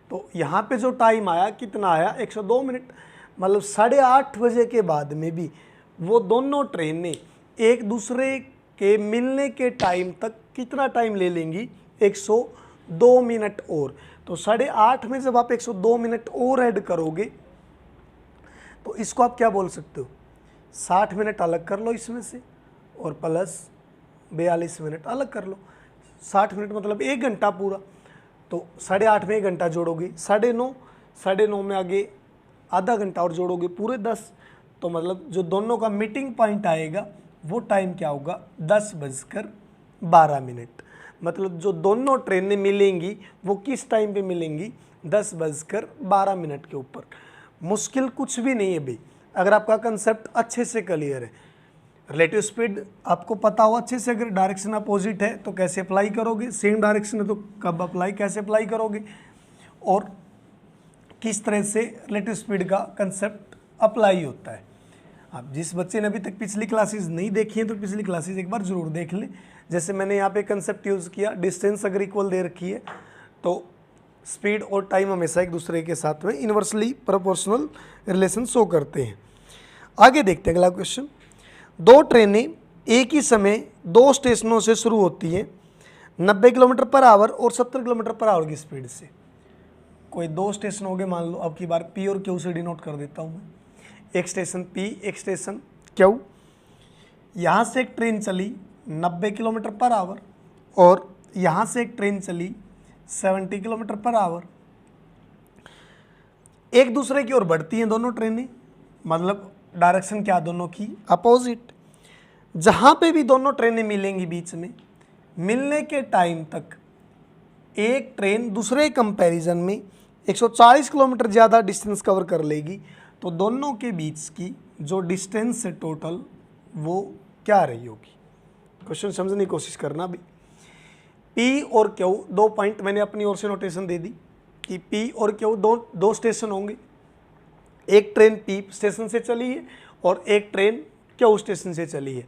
तो यहाँ पे जो टाइम आया कितना आया 102 मिनट। मतलब 8:30 बजे के बाद में भी वो दोनों ट्रेनें एक दूसरे के मिलने के टाइम तक कितना टाइम ले लेंगी 102 मिनट और। तो 8:30 में जब आप 102 मिनट और ऐड करोगे तो इसको आप क्या बोल सकते हो 60 मिनट अलग कर लो इसमें से और प्लस 42 मिनट अलग कर लो। 60 मिनट मतलब 1 घंटा पूरा। तो 8:30 में 1 घंटा जोड़ोगे 9:30, 9:30 में आगे आधा घंटा और जोड़ोगे पूरे 10। तो मतलब जो दोनों का मीटिंग पॉइंट आएगा वो टाइम क्या होगा 10:12। मतलब जो दोनों ट्रेनें मिलेंगी वो किस टाइम पे मिलेंगी 10:12 के ऊपर। मुश्किल कुछ भी नहीं है भाई, अगर आपका कंसेप्ट अच्छे से क्लियर है। रिलेटिव स्पीड आपको पता हो अच्छे से, अगर डायरेक्शन अपोजिट है तो कैसे अप्लाई करोगे, सेम डायरेक्शन है तो कब अप्लाई कैसे अप्लाई करोगे, और किस तरह से रिलेटिव स्पीड का कंसेप्ट अप्लाई होता है। आप जिस बच्चे ने अभी तक पिछली क्लासेस नहीं देखी हैं तो पिछली क्लासेस एक बार ज़रूर देख लें। जैसे मैंने यहाँ पे कंसेप्ट यूज़ किया, डिस्टेंस अगर इक्वल दे रखी है तो स्पीड और टाइम हमेशा एक दूसरे के साथ में इन्वर्सली प्रोपोर्शनल रिलेशन शो करते हैं। आगे देखते हैं अगला क्वेश्चन। 2 ट्रेनें एक ही समय 2 स्टेशनों से शुरू होती हैं 90 किलोमीटर पर आवर और 70 किलोमीटर पर आवर की स्पीड से। कोई 2 स्टेशन हो गए, मान लो अब की बार पी और क्यू से डिनोट कर देता हूँ मैं। एक स्टेशन पी, एक स्टेशन क्यू। यहाँ से एक ट्रेन चली 90 किलोमीटर पर आवर और यहाँ से एक ट्रेन चली 70 किलोमीटर पर आवर। एक दूसरे की ओर बढ़ती हैं दोनों ट्रेनें, मतलब डायरेक्शन क्या दोनों की अपोजिट। जहाँ पे भी दोनों ट्रेनें मिलेंगी बीच में, मिलने के टाइम तक एक ट्रेन दूसरे कंपैरिजन में 140 किलोमीटर ज़्यादा डिस्टेंस कवर कर लेगी। तो दोनों के बीच की जो डिस्टेंस है टोटल वो क्या रही होगी। क्वेश्चन समझने की कोशिश करना भी। पी और क्यू 2 पॉइंट मैंने अपनी ओर से नोटेशन दे दी कि पी और क्यू दो स्टेशन होंगे। एक ट्रेन पी स्टेशन से चली है और एक ट्रेन क्यू स्टेशन से चली है।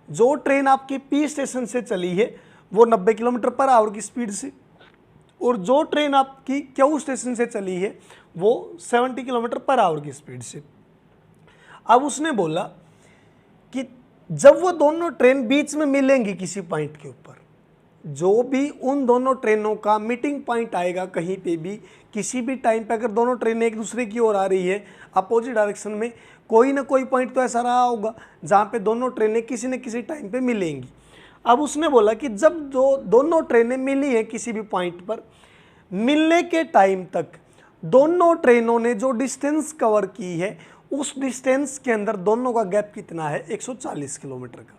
जो ट्रेन आपकी पी स्टेशन से चली है वो 90 किलोमीटर पर आवर की स्पीड से, और जो ट्रेन आपकी क्यू स्टेशन से चली है वो 70 किलोमीटर पर आवर की स्पीड से। अब उसने बोला कि जब वो दोनों ट्रेन बीच में मिलेंगी किसी पॉइंट के ऊपर, जो भी उन दोनों ट्रेनों का मीटिंग पॉइंट आएगा कहीं पे भी किसी भी टाइम पे, अगर दोनों ट्रेनें एक दूसरे की ओर आ रही है अपोजिट डायरेक्शन में, कोई ना कोई पॉइंट तो ऐसा रहा होगा जहाँ पे दोनों ट्रेनें किसी न किसी टाइम पे मिलेंगी। अब उसने बोला कि जब दोनों ट्रेनें मिली हैं किसी भी पॉइंट पर, मिलने के टाइम तक दोनों ट्रेनों ने जो डिस्टेंस कवर की है उस डिस्टेंस के अंदर दोनों का गैप कितना है 140 किलोमीटर का।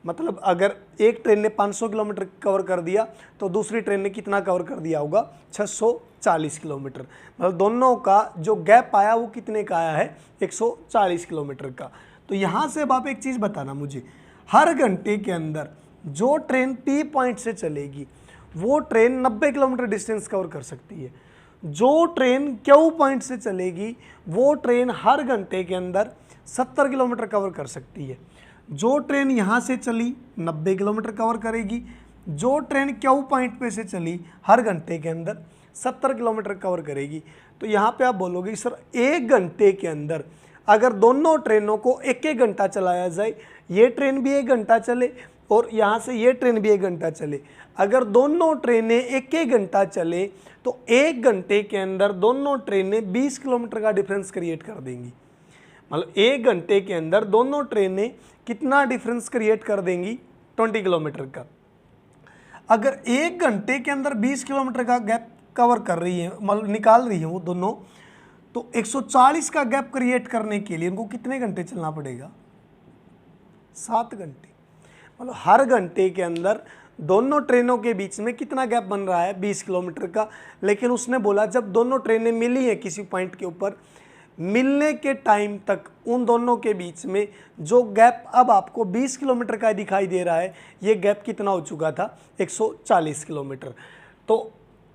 मतलब अगर एक ट्रेन ने 500 किलोमीटर कवर कर दिया तो दूसरी ट्रेन ने कितना कवर कर दिया होगा 640 किलोमीटर। मतलब दोनों का जो गैप आया वो कितने का आया है 140 किलोमीटर का। तो यहाँ से अब आप एक चीज़ बताना मुझे, हर घंटे के अंदर जो ट्रेन पी पॉइंट से चलेगी वो ट्रेन 90 किलोमीटर डिस्टेंस कवर कर सकती है। जो ट्रेन क्यू पॉइंट से चलेगी वो ट्रेन हर घंटे के अंदर 70 किलोमीटर कवर कर सकती है। जो ट्रेन यहाँ से चली 90 किलोमीटर कवर करेगी, जो ट्रेन क्यू पॉइंट पे से चली हर घंटे के अंदर 70 किलोमीटर कवर करेगी। तो यहाँ पे आप बोलोगे कि सर 1 घंटे के अंदर अगर दोनों ट्रेनों को 1-1 घंटा चलाया जाए, ये ट्रेन भी 1 घंटा चले और यहाँ से ये ट्रेन भी 1 घंटा चले, अगर दोनों ट्रेनें 1-1 घंटा चले तो 1 घंटे के अंदर दोनों ट्रेनें 20 किलोमीटर का डिफरेंस क्रिएट कर देंगी। मतलब 1 घंटे के अंदर दोनों ट्रेनें कितना डिफरेंस क्रिएट कर देंगी? 20 किलोमीटर का। अगर 1 घंटे के अंदर 20 किलोमीटर का गैप कवर कर रही है, मतलब निकाल रही है वो दोनों, तो 140 का गैप क्रिएट करने के लिए उनको कितने घंटे चलना पड़ेगा? 7 घंटे। मतलब हर घंटे के अंदर दोनों ट्रेनों के बीच में कितना गैप बन रहा है? 20 किलोमीटर का। लेकिन उसने बोला जब दोनों ट्रेनें मिली हैं किसी पॉइंट के ऊपर, मिलने के टाइम तक उन दोनों के बीच में जो गैप अब आपको 20 किलोमीटर का दिखाई दे रहा है, ये गैप कितना हो चुका था? 140 किलोमीटर। तो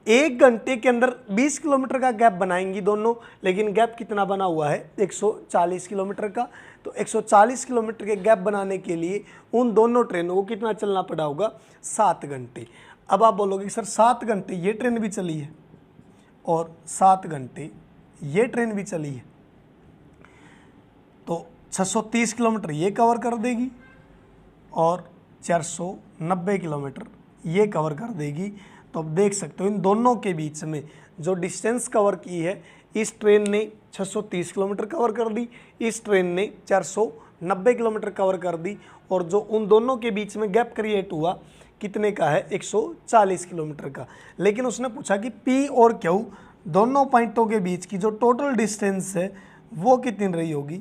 1 घंटे के अंदर 20 किलोमीटर का गैप बनाएंगी दोनों, लेकिन गैप कितना बना हुआ है? 140 किलोमीटर का। तो 140 किलोमीटर के गैप बनाने के लिए उन दोनों ट्रेनों को कितना चलना पड़ा होगा? 7 घंटे। अब आप बोलोगे सर 7 घंटे ये ट्रेन भी चली है और 7 घंटे ये ट्रेन भी चली है, तो 630 किलोमीटर ये कवर कर देगी और 490 किलोमीटर ये कवर कर देगी। तो अब देख सकते हो इन दोनों के बीच में जो डिस्टेंस कवर की है, इस ट्रेन ने 630 किलोमीटर कवर कर दी, इस ट्रेन ने 490 किलोमीटर कवर कर दी, और जो उन दोनों के बीच में गैप क्रिएट हुआ कितने का है? 140 किलोमीटर का। लेकिन उसने पूछा कि P और Q दोनों पॉइंटों के बीच की जो टोटल डिस्टेंस है वो कितनी रही होगी?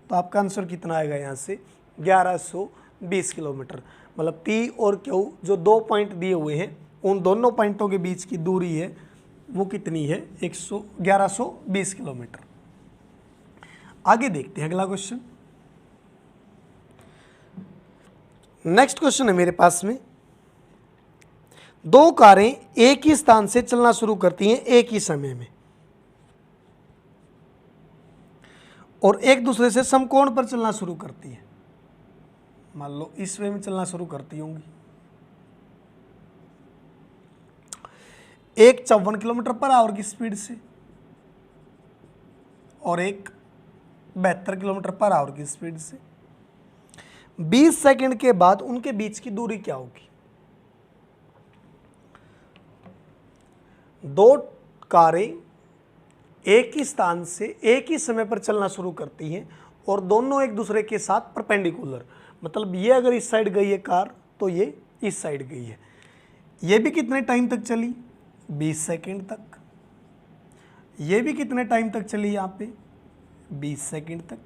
तो आपका आंसर कितना आएगा यहाँ से? 1120 किलोमीटर। मतलब P और Q जो 2 पॉइंट दिए हुए हैं, उन दोनों पॉइंटों के बीच की दूरी है वो कितनी है? 1120 किलोमीटर। आगे देखते हैं अगला क्वेश्चन। नेक्स्ट क्वेश्चन है मेरे पास में, 2 कारें एक ही स्थान से चलना शुरू करती हैं एक ही समय में और एक दूसरे से समकोण पर चलना शुरू करती हैं। मान लो इस वे में चलना शुरू करती होंगी। एक 54 किलोमीटर पर आवर की स्पीड से और एक 72 किलोमीटर पर आवर की स्पीड से। 20 सेकंड के बाद उनके बीच की दूरी क्या होगी? 2 कारें एक ही स्थान से एक ही समय पर चलना शुरू करती हैं और दोनों एक दूसरे के साथ परपेंडिकुलर, मतलब ये अगर इस साइड गई है कार तो ये इस साइड गई है। ये भी कितने टाइम तक चली? 20 सेकंड तक। ये भी कितने टाइम तक चली? यहाँ पे 20 सेकंड तक।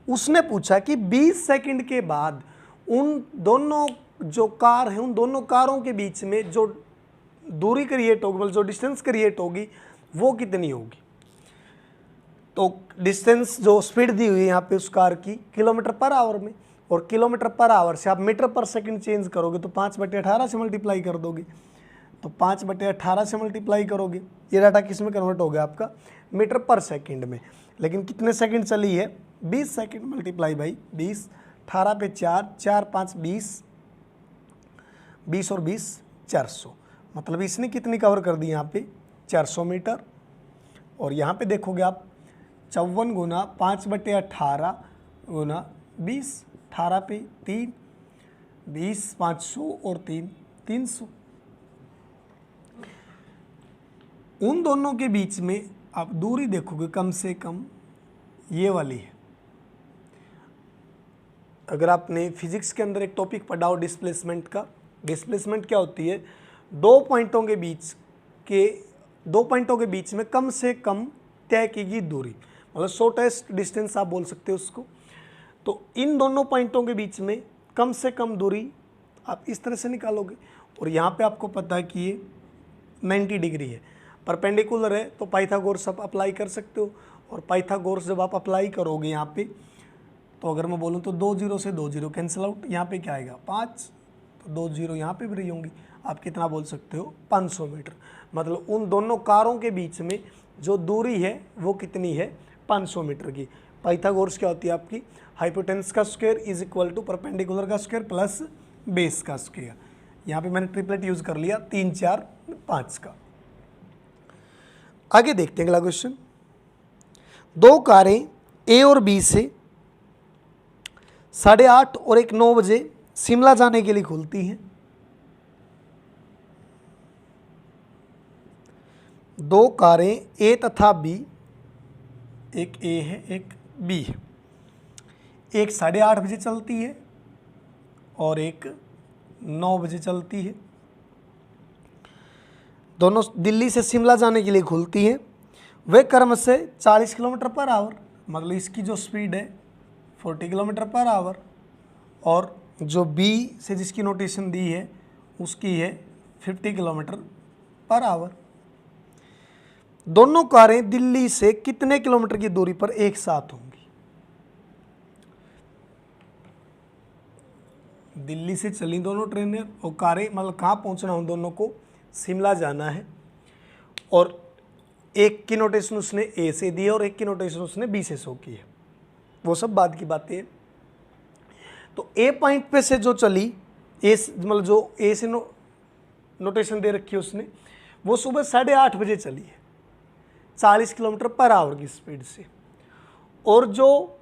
उसने पूछा कि 20 सेकंड के बाद उन दोनों जो कार हैं, उन दोनों कारों के बीच में जो दूरी क्रिएट होगी, मतलब जो डिस्टेंस क्रिएट होगी, वो कितनी होगी? तो डिस्टेंस जो स्पीड दी हुई है यहाँ पे उस कार की किलोमीटर पर आवर में, और किलोमीटर पर आवर से आप मीटर पर सेकंड चेंज करोगे तो 5/18 से मल्टीप्लाई कर दोगे। तो 5/18 से मल्टीप्लाई करोगे, ये डाटा किस में कन्वर्ट हो गया? आपका मीटर पर सेकंड में। लेकिन कितने सेकंड चली है? 20 सेकंड। मल्टीप्लाई बाई 20, 18 पे 4, 4 5 20, 20 और 20 400। मतलब इसने कितनी कवर कर दी यहाँ पे? 400 मीटर। और यहाँ पे देखोगे आप 54 गुना 5/18 गुना 20, 18 पे 3, 20 500 और 3 300। उन दोनों के बीच में आप दूरी देखोगे कम से कम ये वाली है। अगर आपने फिजिक्स के अंदर एक टॉपिक पढ़ा हो डिस्प्लेसमेंट का, डिस्प्लेसमेंट क्या होती है? 2 पॉइंटों के बीच में कम से कम तय की गई दूरी, मतलब शॉर्टेस्ट डिस्टेंस आप बोल सकते हो उसको। तो इन दोनों पॉइंटों के बीच में कम से कम दूरी आप इस तरह से निकालोगे, और यहाँ पे आपको पता है कि ये 90 डिग्री है, परपेंडिकुलर है, तो पाइथागोरस आप अप्लाई कर सकते हो। और पाइथागोरस जब आप अप्लाई करोगे यहाँ पे, तो अगर मैं बोलूँ तो 2 0 से 2 0 कैंसिल आउट, यहाँ पे क्या आएगा? 5, तो 2 0 यहाँ पे भी रही होंगी। आप कितना बोल सकते हो? 500 मीटर। मतलब उन दोनों कारों के बीच में जो दूरी है वो कितनी है? 500 मीटर की। पाइथागोरस क्या होती है आपकी? हाइपोटेनस का square is equal to perpendicular का स्क्वायर प्लस बेस का स्क्वायर। यहाँ पे मैंने ट्रिपलेट यूज़ कर लिया 3 4 5 का। आगे देखते हैं अगला क्वेश्चन। दो कारें ए और बी से 8:30 और एक 9 बजे शिमला जाने के लिए खुलती हैं। दो कारें ए तथा बी, एक ए है एक बी है, एक 8:30 बजे चलती है और एक 9 बजे चलती है। दोनों दिल्ली से शिमला जाने के लिए खुलती हैं। वे क्रम से 40 किलोमीटर पर आवर, मतलब इसकी जो स्पीड है 40 किलोमीटर पर आवर, और जो बी से जिसकी नोटेशन दी है उसकी है 50 किलोमीटर पर आवर। दोनों कारें दिल्ली से कितने किलोमीटर की दूरी पर एक साथ होंगी? दिल्ली से चली दोनों ट्रेनें और कारें, मतलब कहाँ पहुँचना उन दोनों को? शिमला जाना है। और एक की नोटेशन उसने ए से दी है और एक की नोटेशन उसने बी से शो की है। वो सब बाद की बातें हैं। तो ए पॉइंट पे से जो चली, ए मतलब जो ए से नोटेशन दे रखी है उसने, वो सुबह 8:30 बजे चली है 40 किलोमीटर पर आवर की स्पीड से। और जो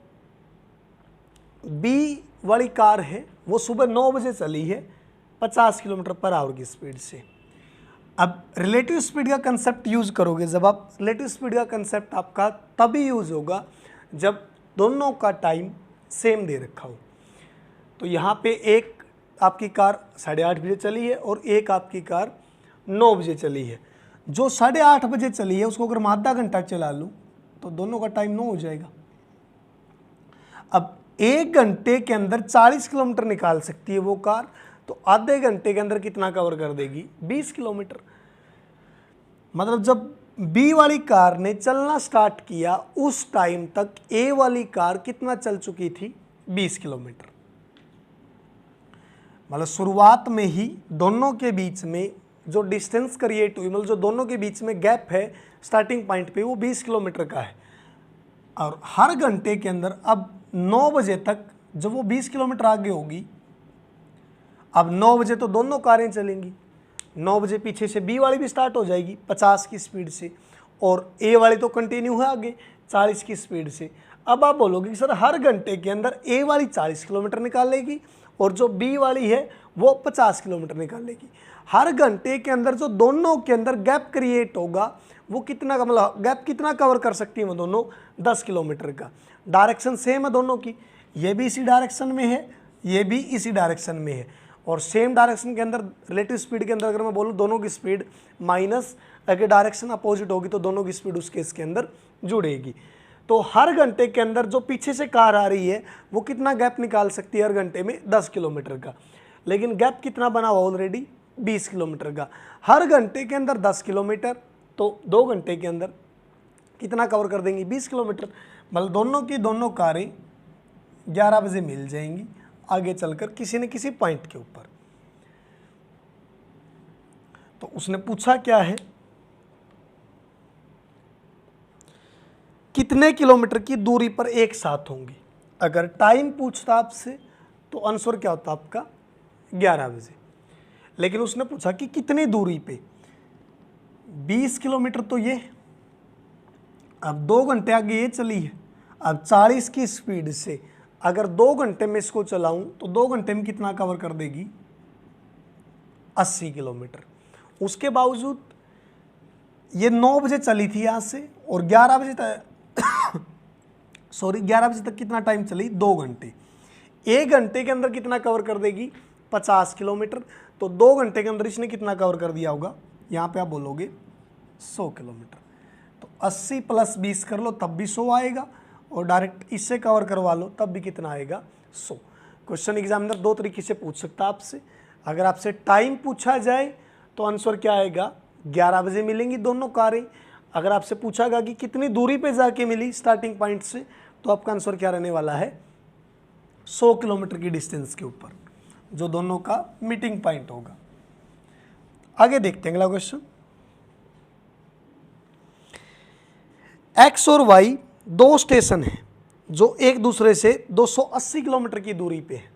बी वाली कार है वो सुबह 9 बजे चली है 50 किलोमीटर पर आवर की स्पीड से। अब रिलेटिव स्पीड का कंसेप्ट यूज़ करोगे, जब आप रिलेटिव स्पीड का कंसेप्ट आपका तभी यूज़ होगा जब दोनों का टाइम सेम दे रखा हो। तो यहाँ पे एक आपकी कार 8:30 बजे चली है और एक आपकी कार 9 बजे चली है। जो 8:30 बजे चली है उसको अगर मैं आधा घंटा चला लूँ तो दोनों का टाइम 9 हो जाएगा। अब 1 घंटे के अंदर 40 किलोमीटर निकाल सकती है वो कार, तो आधे घंटे के अंदर कितना कवर कर देगी? 20 किलोमीटर। मतलब जब बी वाली कार ने चलना स्टार्ट किया उस टाइम तक ए वाली कार कितना चल चुकी थी? 20 किलोमीटर। मतलब शुरुआत में ही दोनों के बीच में जो डिस्टेंस क्रिएट हुई, मतलब जो दोनों के बीच में गैप है स्टार्टिंग पॉइंट पे, वो 20 किलोमीटर का है। और हर घंटे के अंदर अब 9 बजे तक जब वो 20 किलोमीटर आगे होगी, अब 9 बजे तो दोनों कारें चलेंगी, 9 बजे पीछे से बी वाली भी स्टार्ट हो जाएगी 50 की स्पीड से, और ए वाली तो कंटिन्यू है आगे 40 की स्पीड से। अब आप बोलोगे कि सर हर घंटे के अंदर ए वाली 40 किलोमीटर निकालेगी और जो बी वाली है वो 50 किलोमीटर निकालेगी। हर घंटे के अंदर जो दोनों के अंदर गैप क्रिएट होगा वो कितना का, मतलब गैप कितना कवर कर सकती है वो दोनों? 10 किलोमीटर का। डायरेक्शन सेम है दोनों की, ये भी इसी डायरेक्शन में है, ये भी इसी डायरेक्शन में है। और सेम डायरेक्शन के अंदर रिलेटिव स्पीड के अंदर अगर मैं बोलूँ दोनों की स्पीड माइनस, अगर डायरेक्शन अपोजिट होगी तो दोनों की स्पीड उस केस के अंदर जुड़ेगी। तो हर घंटे के अंदर जो पीछे से कार आ रही है वो कितना गैप निकाल सकती है? हर घंटे में 10 किलोमीटर का। लेकिन गैप कितना बना हुआ ऑलरेडी? 20 किलोमीटर का। हर घंटे के अंदर 10 किलोमीटर, तो 2 घंटे के अंदर कितना कवर कर देंगी? 20 किलोमीटर। मतलब दोनों की दोनों कारें 11 बजे मिल जाएंगी आगे चलकर किसी न किसी पॉइंट के ऊपर। तो उसने पूछा क्या है? कितने किलोमीटर की दूरी पर एक साथ होंगी? अगर टाइम पूछता आपसे तो आंसर क्या होता आपका? 11 बजे। लेकिन उसने पूछा कि कितनी दूरी पे? 20 किलोमीटर तो ये, अब 2 घंटे आगे ये चली है, अब 40 की स्पीड से अगर 2 घंटे में इसको चलाऊं तो 2 घंटे में कितना कवर कर देगी? 80 किलोमीटर। उसके बावजूद ये 9 बजे चली थी यहाँ से और 11 बजे तक 11 बजे तक कितना टाइम चली? 2 घंटे। 1 घंटे के अंदर कितना कवर कर देगी? 50 किलोमीटर। तो 2 घंटे के अंदर इसने कितना कवर कर दिया होगा? यहाँ पे आप बोलोगे 100 किलोमीटर। तो 80 + 20 कर लो तब भी 100 आएगा, और डायरेक्ट इससे कवर करवा लो तब भी कितना आएगा? 100। क्वेश्चन एग्जामिनर 2 तरीके से पूछ सकता है आपसे। अगर आपसे टाइम पूछा जाए तो आंसर क्या आएगा? 11 बजे मिलेंगी दोनों कारें। अगर आपसे पूछा गया कि कितनी दूरी पे जाके मिली स्टार्टिंग पॉइंट से, तो आपका आंसर क्या रहने वाला है? 100 किलोमीटर की डिस्टेंस के ऊपर जो दोनों का मीटिंग पॉइंट होगा। आगे देखते हैं अगला क्वेश्चन। एक्स और वाई 2 स्टेशन हैं जो एक दूसरे से 280 किलोमीटर की दूरी पे है।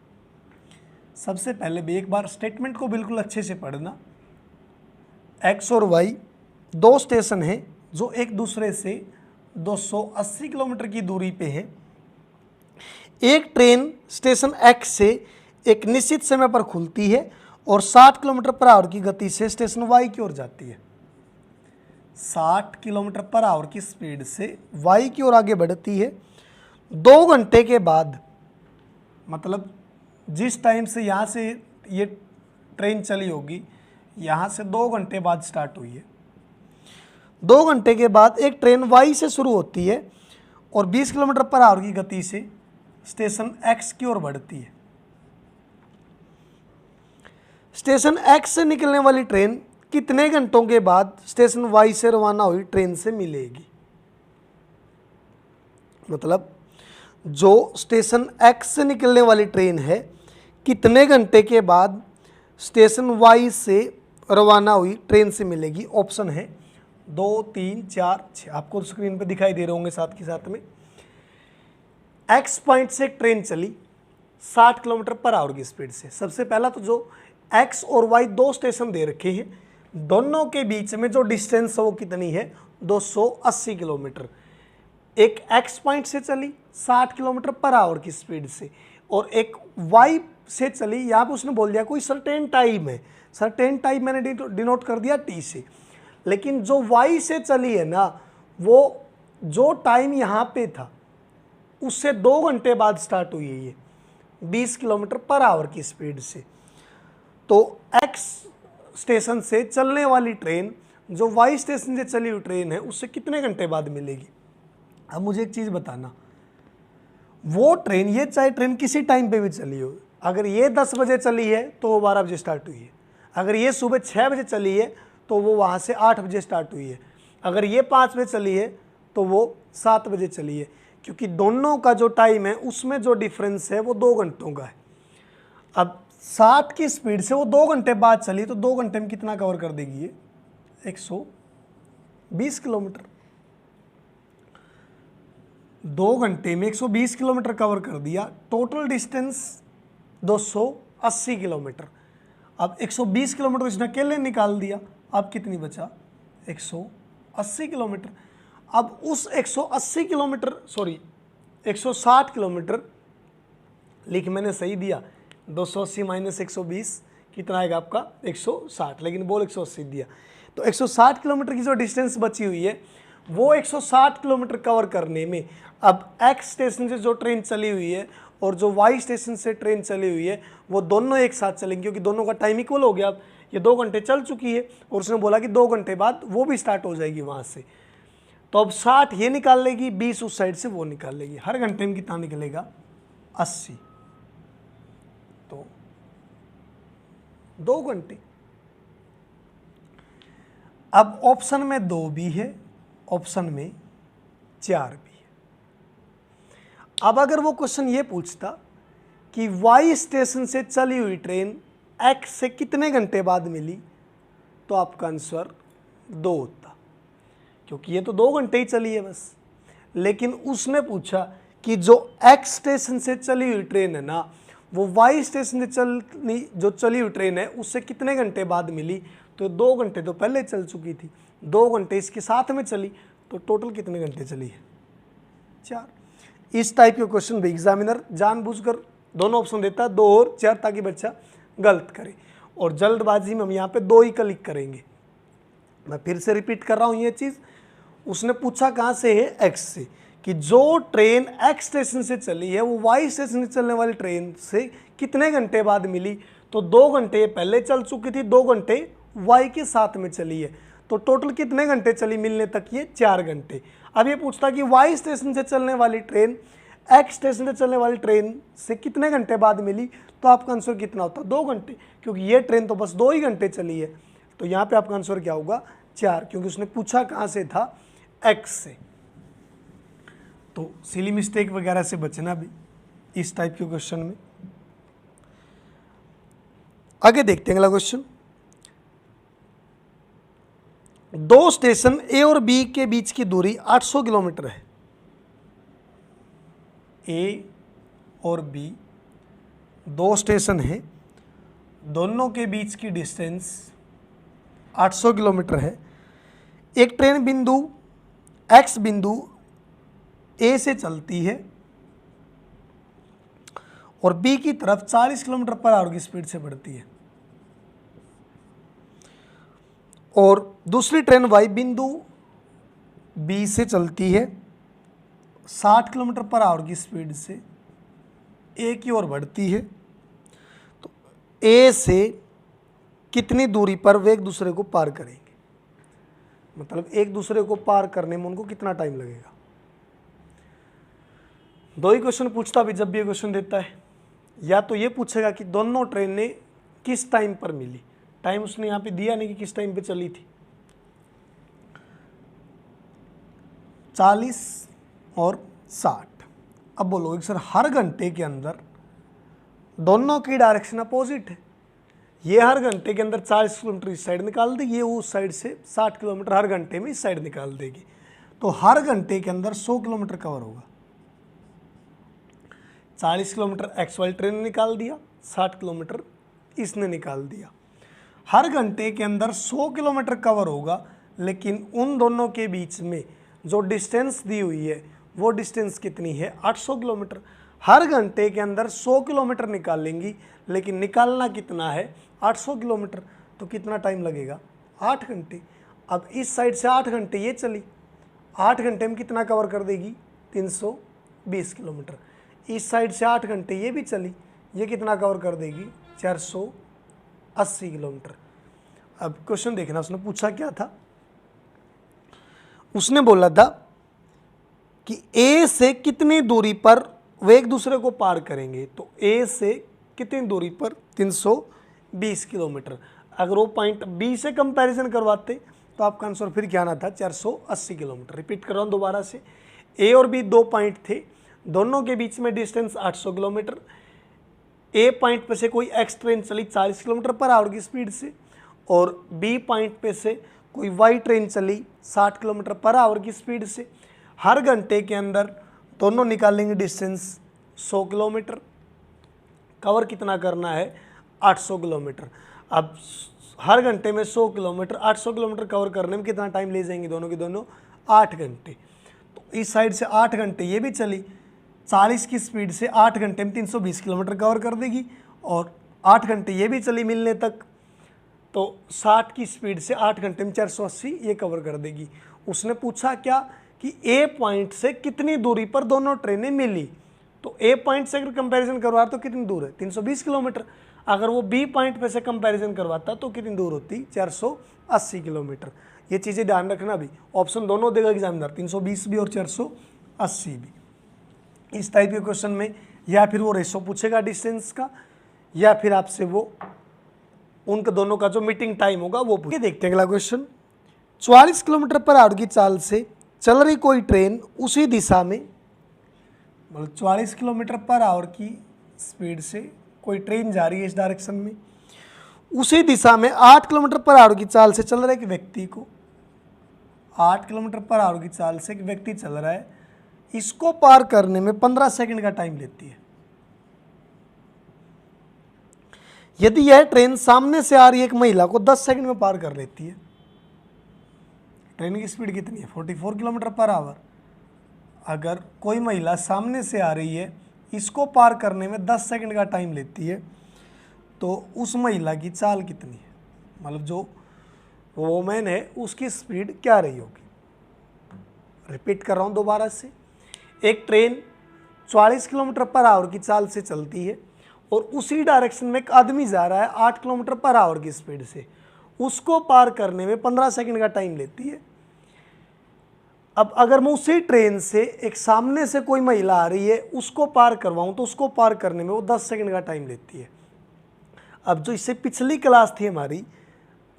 सबसे पहले भी एक बार स्टेटमेंट को बिल्कुल अच्छे से पढ़ना। एक्स और वाई 2 स्टेशन हैं जो एक दूसरे से 280 किलोमीटर की दूरी पे है। एक ट्रेन स्टेशन एक्स से एक निश्चित समय पर खुलती है और 60 किलोमीटर पर आवर की गति से स्टेशन वाई की ओर जाती है। 60 किलोमीटर पर आवर की स्पीड से वाई की ओर आगे बढ़ती है। 2 घंटे के बाद, मतलब जिस टाइम से यहाँ से ये ट्रेन चली होगी, यहाँ से 2 घंटे बाद स्टार्ट हुई है। 2 घंटे के बाद एक ट्रेन वाई से शुरू होती है और 20 किलोमीटर पर आवर की गति से स्टेशन एक्स की ओर बढ़ती है। स्टेशन एक्स से निकलने वाली ट्रेन कितने घंटों के बाद स्टेशन वाई से रवाना हुई ट्रेन से मिलेगी? मतलब जो स्टेशन एक्स से निकलने वाली ट्रेन है कितने घंटे के बाद स्टेशन वाई से रवाना हुई ट्रेन से मिलेगी? ऑप्शन है 2, 3, 4, 6, आपको स्क्रीन पे दिखाई दे रहे होंगे साथ के साथ में। एक्स पॉइंट से एक ट्रेन चली 60 किलोमीटर पर आवर की स्पीड से। सबसे पहला तो जो एक्स और वाई 2 स्टेशन दे रखे हैं, दोनों के बीच में जो डिस्टेंस है वो कितनी है? 280 किलोमीटर। एक एक्स पॉइंट से चली 60 किलोमीटर पर आवर की स्पीड से और एक वाई से चली, यहाँ पे उसने बोल दिया कोई सर्टेन टाइम है, सर्टेन टाइम मैंने डिनोट कर दिया टी से। लेकिन जो वाई से चली है ना, वो जो टाइम यहाँ पे था उससे 2 घंटे बाद स्टार्ट हुई है ये 20 किलोमीटर पर आवर की स्पीड से। तो एक्स स्टेशन से चलने वाली ट्रेन जो वाई स्टेशन से चली हुई ट्रेन है उससे कितने घंटे बाद मिलेगी? अब मुझे एक चीज़ बताना, वो ट्रेन, ये चाहे ट्रेन किसी टाइम पे भी चली हो, अगर ये 10 बजे चली है तो वो 12 बजे स्टार्ट हुई है। अगर ये सुबह 6 बजे चली है तो वो वहाँ से 8 बजे स्टार्ट हुई है। अगर ये 5 बजे चली है तो वो 7 बजे चली है, क्योंकि दोनों का जो टाइम है उसमें जो डिफरेंस है वो 2 घंटों का है। अब 60 की स्पीड से वो 2 घंटे बाद चली तो 2 घंटे में कितना कवर कर देगी ये? 120 किलोमीटर। 2 घंटे में 120 किलोमीटर कवर कर दिया। Total distance 280 kilometre. अब 120 किलोमीटर इसने अकेले निकाल दिया, अब कितनी बचा? 180 किलोमीटर। अब उस 180 किलोमीटर, सॉरी 160 किलोमीटर, लिख मैंने सही दिया, 280 माइनस 120 कितना आएगा आपका? 160, लेकिन बोल 180 दिया। तो 160 किलोमीटर की जो डिस्टेंस बची हुई है वो 160 किलोमीटर कवर करने में अब एक्स स्टेशन से जो ट्रेन चली हुई है और जो वाई स्टेशन से ट्रेन चली हुई है वो दोनों एक साथ चलेंगे, क्योंकि दोनों का टाइम इक्वल हो गया। अब ये 2 घंटे चल चुकी है और उसने बोला कि 2 घंटे बाद वो भी स्टार्ट हो जाएगी वहाँ से। तो अब 60 ये निकाल लेगी, 20 उस साइड से वो निकाल लेगी। हर घंटे में कितना निकलेगा? 80। तो 2 घंटे। अब ऑप्शन में 2 भी है, ऑप्शन में 4 भी है। अब अगर वो क्वेश्चन ये पूछता कि वाई स्टेशन से चली हुई ट्रेन एक्स से कितने घंटे बाद मिली, तो आपका आंसर 2 होता, क्योंकि ये तो 2 घंटे ही चली है बस। लेकिन उसने पूछा कि जो एक्स स्टेशन से चली हुई ट्रेन है ना, वो वाई स्टेशन से जो चली हुई ट्रेन है उससे कितने घंटे बाद मिली, तो 2 घंटे तो पहले चल चुकी थी, 2 घंटे इसके साथ में चली, तो टोटल कितने घंटे चली है? 4। इस टाइप के क्वेश्चन भी एग्जामिनर जानबूझकर दोनों ऑप्शन देता है, 2 और 4, ताकि बच्चा गलत करे। और जल्दबाजी में हम यहाँ पे 2 ही क्लिक करेंगे। मैं फिर से रिपीट कर रहा हूँ ये चीज़। उसने पूछा कहाँ से है? एक्स से, कि जो ट्रेन एक्स स्टेशन से चली है वो वाई स्टेशन से चलने वाली ट्रेन से कितने घंटे बाद मिली, तो 2 घंटे पहले चल चुकी थी, 2 घंटे वाई के साथ में चली है, तो टोटल कितने घंटे चली मिलने तक? ये 4 घंटे। अब ये पूछता कि वाई स्टेशन से चलने वाली ट्रेन एक्स स्टेशन से चलने वाली ट्रेन से कितने घंटे बाद मिली, तो आपका आंसर कितना होता? 2 घंटे, क्योंकि ये ट्रेन तो बस 2 ही घंटे चली है। तो यहाँ पे आपका आंसर क्या होगा? 4, क्योंकि उसने पूछा कहाँ से था? एक्स से। तो सिली मिस्टेक वगैरह से बचना भी इस टाइप के क्वेश्चन में। आगे देखते हैं अगला क्वेश्चन। 2 स्टेशन ए और बी के बीच की दूरी 800 किलोमीटर है। ए और बी 2 स्टेशन हैं, दोनों के बीच की डिस्टेंस 800 किलोमीटर है। एक ट्रेन बिंदु एक्स बिंदु ए से चलती है और बी की तरफ 40 किलोमीटर पर आवर की स्पीड से बढ़ती है, और दूसरी ट्रेन वाई बिंदु बी से चलती है 60 किलोमीटर पर आवर की स्पीड से ए की ओर बढ़ती है, तो ए से कितनी दूरी पर वे एक दूसरे को पार करेंगे, मतलब एक दूसरे को पार करने में उनको कितना टाइम लगेगा। दो ही क्वेश्चन पूछता भी जब भी ये क्वेश्चन देता है, या तो ये पूछेगा कि दोनों ट्रेनें किस टाइम पर मिली, टाइम उसने यहाँ पे दिया नहीं कि किस टाइम पे चली थी, 40 और 60। अब बोलोगे सर हर घंटे के अंदर दोनों की डायरेक्शन अपोजिट है, ये हर घंटे के अंदर 40 किलोमीटर इस साइड निकाल देगी, ये उस साइड से 60 किलोमीटर हर घंटे में इस साइड निकाल देगी, तो हर घंटे के अंदर 100 किलोमीटर कवर होगा। 40 किलोमीटर एक्स वाली ट्रेन ने निकाल दिया, 60 किलोमीटर इसने निकाल दिया, हर घंटे के अंदर 100 किलोमीटर कवर होगा, लेकिन उन दोनों के बीच में जो डिस्टेंस दी हुई है वो डिस्टेंस कितनी है, 800 किलोमीटर। हर घंटे के अंदर 100 किलोमीटर निकालेंगी, लेकिन निकालना कितना है, 800 किलोमीटर, तो कितना टाइम लगेगा, 8 घंटे। अब इस साइड से 8 घंटे ये चली, 8 घंटे में कितना कवर कर देगी, 320 किलोमीटर। इस साइड से 8 घंटे ये भी चली, ये कितना कवर कर देगी, 480 किलोमीटर। अब क्वेश्चन देखना, उसने पूछा क्या था, उसने बोला था कि ए से कितनी दूरी पर वे एक दूसरे को पार करेंगे, तो ए से कितनी दूरी पर, 320 किलोमीटर। अगर वो पॉइंट बी से कंपैरिजन करवाते तो आपका आंसर फिर क्या आना था, 480 किलोमीटर। रिपीट कर रहा हूँ दोबारा से, ए और बी दो पॉइंट थे, दोनों के बीच में डिस्टेंस 800 किलोमीटर। ए पॉइंट पे से कोई एक्स ट्रेन चली 40 किलोमीटर पर आवर की स्पीड से, और बी पॉइंट पे से कोई वाई ट्रेन चली 60 किलोमीटर पर आवर की स्पीड से। हर घंटे के अंदर दोनों निकालेंगे डिस्टेंस 100 किलोमीटर, कवर कितना करना है, 800 किलोमीटर। अब हर घंटे में 100 किलोमीटर, 800 किलोमीटर कवर करने में कितना टाइम ले जाएंगे दोनों के दोनों, 8 घंटे। तो इस साइड से 8 घंटे ये भी चली, 40 की स्पीड से 8 घंटे में 320 किलोमीटर कवर कर देगी, और 8 घंटे ये भी चली मिलने तक, तो 60 की स्पीड से 8 घंटे में 480 ये कवर कर देगी। उसने पूछा क्या कि ए पॉइंट से कितनी दूरी पर दोनों ट्रेनें मिली, तो ए पॉइंट से अगर कंपैरिजन करवा तो कितनी दूर है, 320 किलोमीटर। अगर वो बी पॉइंट पे से कंपैरिजन करवाता तो कितनी दूर होती, 480 किलोमीटर। ये चीज़ें ध्यान रखना भी, ऑप्शन दोनों देगा एग्जामिनर, 320 भी और 480 भी। इस टाइप के क्वेश्चन में या फिर वो रेशो पूछेगा डिस्टेंस का, या फिर आपसे वो उनके दोनों का जो मीटिंग टाइम होगा वो पूछे। देखते हैं अगला क्वेश्चन, 44 किलोमीटर पर आवर की चाल से चल रही कोई ट्रेन उसी दिशा में, मतलब 44 किलोमीटर पर आवर की स्पीड से कोई ट्रेन जा रही है इस डायरेक्शन में, उसी दिशा में 8 किलोमीटर पर आवर की चाल से चल रहे एक व्यक्ति को, 8 किलोमीटर पर आवर की चाल से एक व्यक्ति चल रहा है, इसको पार करने में 15 सेकंड का टाइम लेती है। यदि यह ट्रेन सामने से आ रही एक महिला को 10 सेकंड में पार कर लेती है, ट्रेन की स्पीड कितनी है, 44 किलोमीटर पर आवर। अगर कोई महिला सामने से आ रही है, इसको पार करने में 10 सेकंड का टाइम लेती है, तो उस महिला की चाल कितनी है, मतलब जो वोमेन है उसकी स्पीड क्या रही होगी। रिपीट कर रहा हूँ दोबारा से, एक ट्रेन 44 किलोमीटर पर आवर की चाल से चलती है और उसी डायरेक्शन में एक आदमी जा रहा है 8 किलोमीटर पर आवर की स्पीड से, उसको पार करने में 15 सेकंड का टाइम लेती है। अब अगर मैं उसी ट्रेन से एक सामने से कोई महिला आ रही है उसको पार करवाऊं तो उसको पार करने में वो 10 सेकंड का टाइम लेती है। अब जो इससे पिछली क्लास थी हमारी,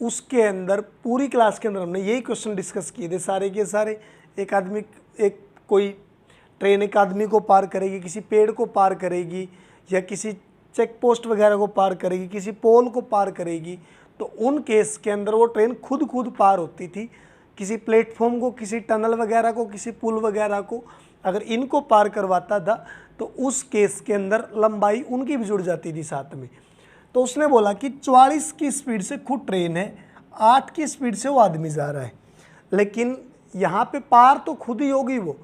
उसके अंदर पूरी क्लास के अंदर हमने यही क्वेश्चन डिस्कस किए थे सारे के सारे। एक आदमी, एक कोई ट्रेन एक आदमी को पार करेगी, किसी पेड़ को पार करेगी, या किसी चेक पोस्ट वगैरह को पार करेगी, किसी पोल को पार करेगी, तो उन केस के अंदर वो ट्रेन खुद पार होती थी। किसी प्लेटफॉर्म को, किसी टनल वगैरह को, किसी पुल वगैरह को अगर इनको पार करवाता था तो उस केस के अंदर लंबाई उनकी भी जुड़ जाती थी साथ में। तो उसने बोला कि 44 की स्पीड से खुद ट्रेन है, 8 की स्पीड से वो आदमी जा रहा है, लेकिन यहाँ पे पार तो खुद ही होगी वो,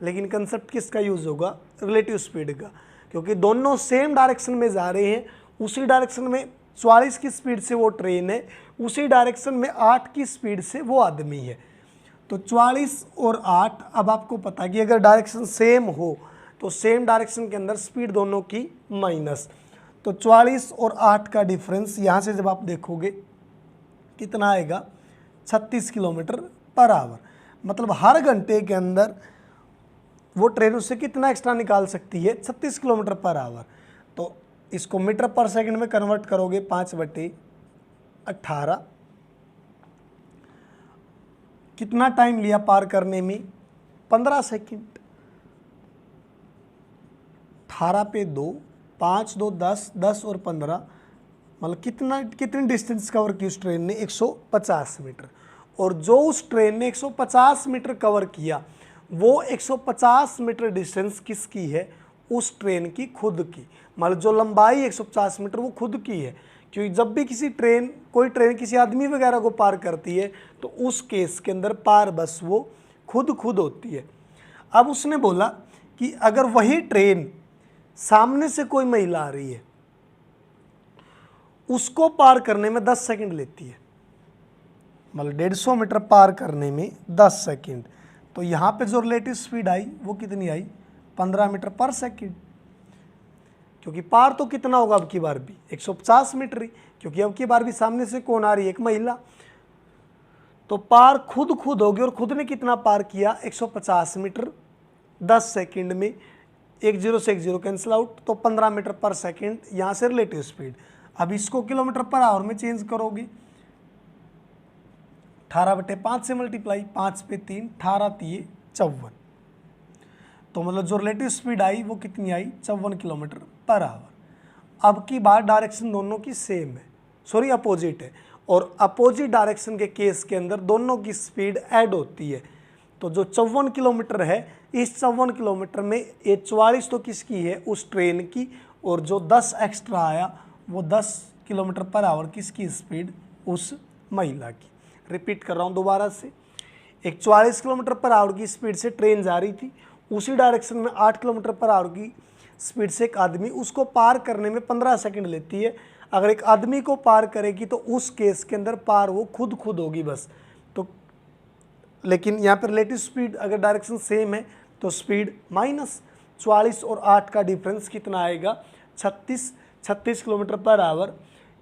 लेकिन कंसेप्ट किसका यूज होगा, रिलेटिव स्पीड का, क्योंकि दोनों सेम डायरेक्शन में जा रहे हैं। उसी डायरेक्शन में 44 की स्पीड से वो ट्रेन है, उसी डायरेक्शन में 8 की स्पीड से वो आदमी है। तो 44 और 8, अब आपको पता है कि अगर डायरेक्शन सेम हो तो सेम डायरेक्शन के अंदर स्पीड दोनों की माइनस, तो 44 और 8 का डिफरेंस यहाँ से जब आप देखोगे कितना आएगा, 36 किलोमीटर पर आवर। मतलब हर घंटे के अंदर वो ट्रेन उससे कितना एक्स्ट्रा निकाल सकती है, 36 किलोमीटर पर आवर। तो इसको मीटर पर सेकंड में कन्वर्ट करोगे 5/18, कितना टाइम लिया पार करने में, 15 सेकंड। 18 पे 2, 5 2 10, 10 और 15, मतलब कितनी डिस्टेंस कवर की उस ट्रेन ने, 150 मीटर। और जो उस ट्रेन ने 150 मीटर कवर किया, वो 150 मीटर डिस्टेंस किसकी है, उस ट्रेन की खुद की। मतलब जो लंबाई 150 मीटर वो खुद की है, क्योंकि जब भी कोई ट्रेन किसी आदमी वगैरह को पार करती है तो उस केस के अंदर पार बस वो खुद होती है। अब उसने बोला कि अगर वही ट्रेन सामने से कोई महिला आ रही है, उसको पार करने में 10 सेकंड लेती है, मतलब 150 मीटर पार करने में 10 सेकंड। तो यहाँ पे जो रिलेटिव स्पीड आई वो कितनी आई, 15 मीटर पर सेकंड, क्योंकि पार तो कितना होगा अब की बार भी 150 मीटर ही, क्योंकि अब की बार भी सामने से कौन आ रही है, एक महिला। तो पार खुद होगी, और खुद ने कितना पार किया, 150 मीटर 10 सेकंड में। 1 0 से 1 0 कैंसिल आउट, तो 15 मीटर पर सेकंड यहाँ से रिलेटिव स्पीड। अब इसको किलोमीटर पर आवर में चेंज करोगे, 18/5 से मल्टीप्लाई, 5 पे 3, 18 3 54। तो मतलब जो रिलेटिव स्पीड आई वो कितनी आई, 54 किलोमीटर पर आवर। अब की बार डायरेक्शन दोनों की सेम है, सॉरी अपोजिट है, और अपोजिट डायरेक्शन के केस के अंदर दोनों की स्पीड ऐड होती है। तो जो 54 किलोमीटर है, इस 54 किलोमीटर में ये 44 तो किसकी है, उस ट्रेन की, और जो 10 एक्स्ट्रा आया वो 10 किलोमीटर पर आवर किसकी स्पीड, उस महिला की। रिपीट कर रहा हूँ दोबारा से, एक 44 किलोमीटर पर आवर की स्पीड से ट्रेन जा रही थी, उसी डायरेक्शन में 8 किलोमीटर पर आवर की स्पीड से एक आदमी, उसको पार करने में 15 सेकंड लेती है। अगर एक आदमी को पार करेगी तो उस केस के अंदर पार वो खुद होगी बस। तो लेकिन यहाँ पर रिलेटिव स्पीड अगर डायरेक्शन सेम है तो स्पीड माइनस, 44 और 8 का डिफरेंस कितना आएगा, 36 किलोमीटर पर आवर।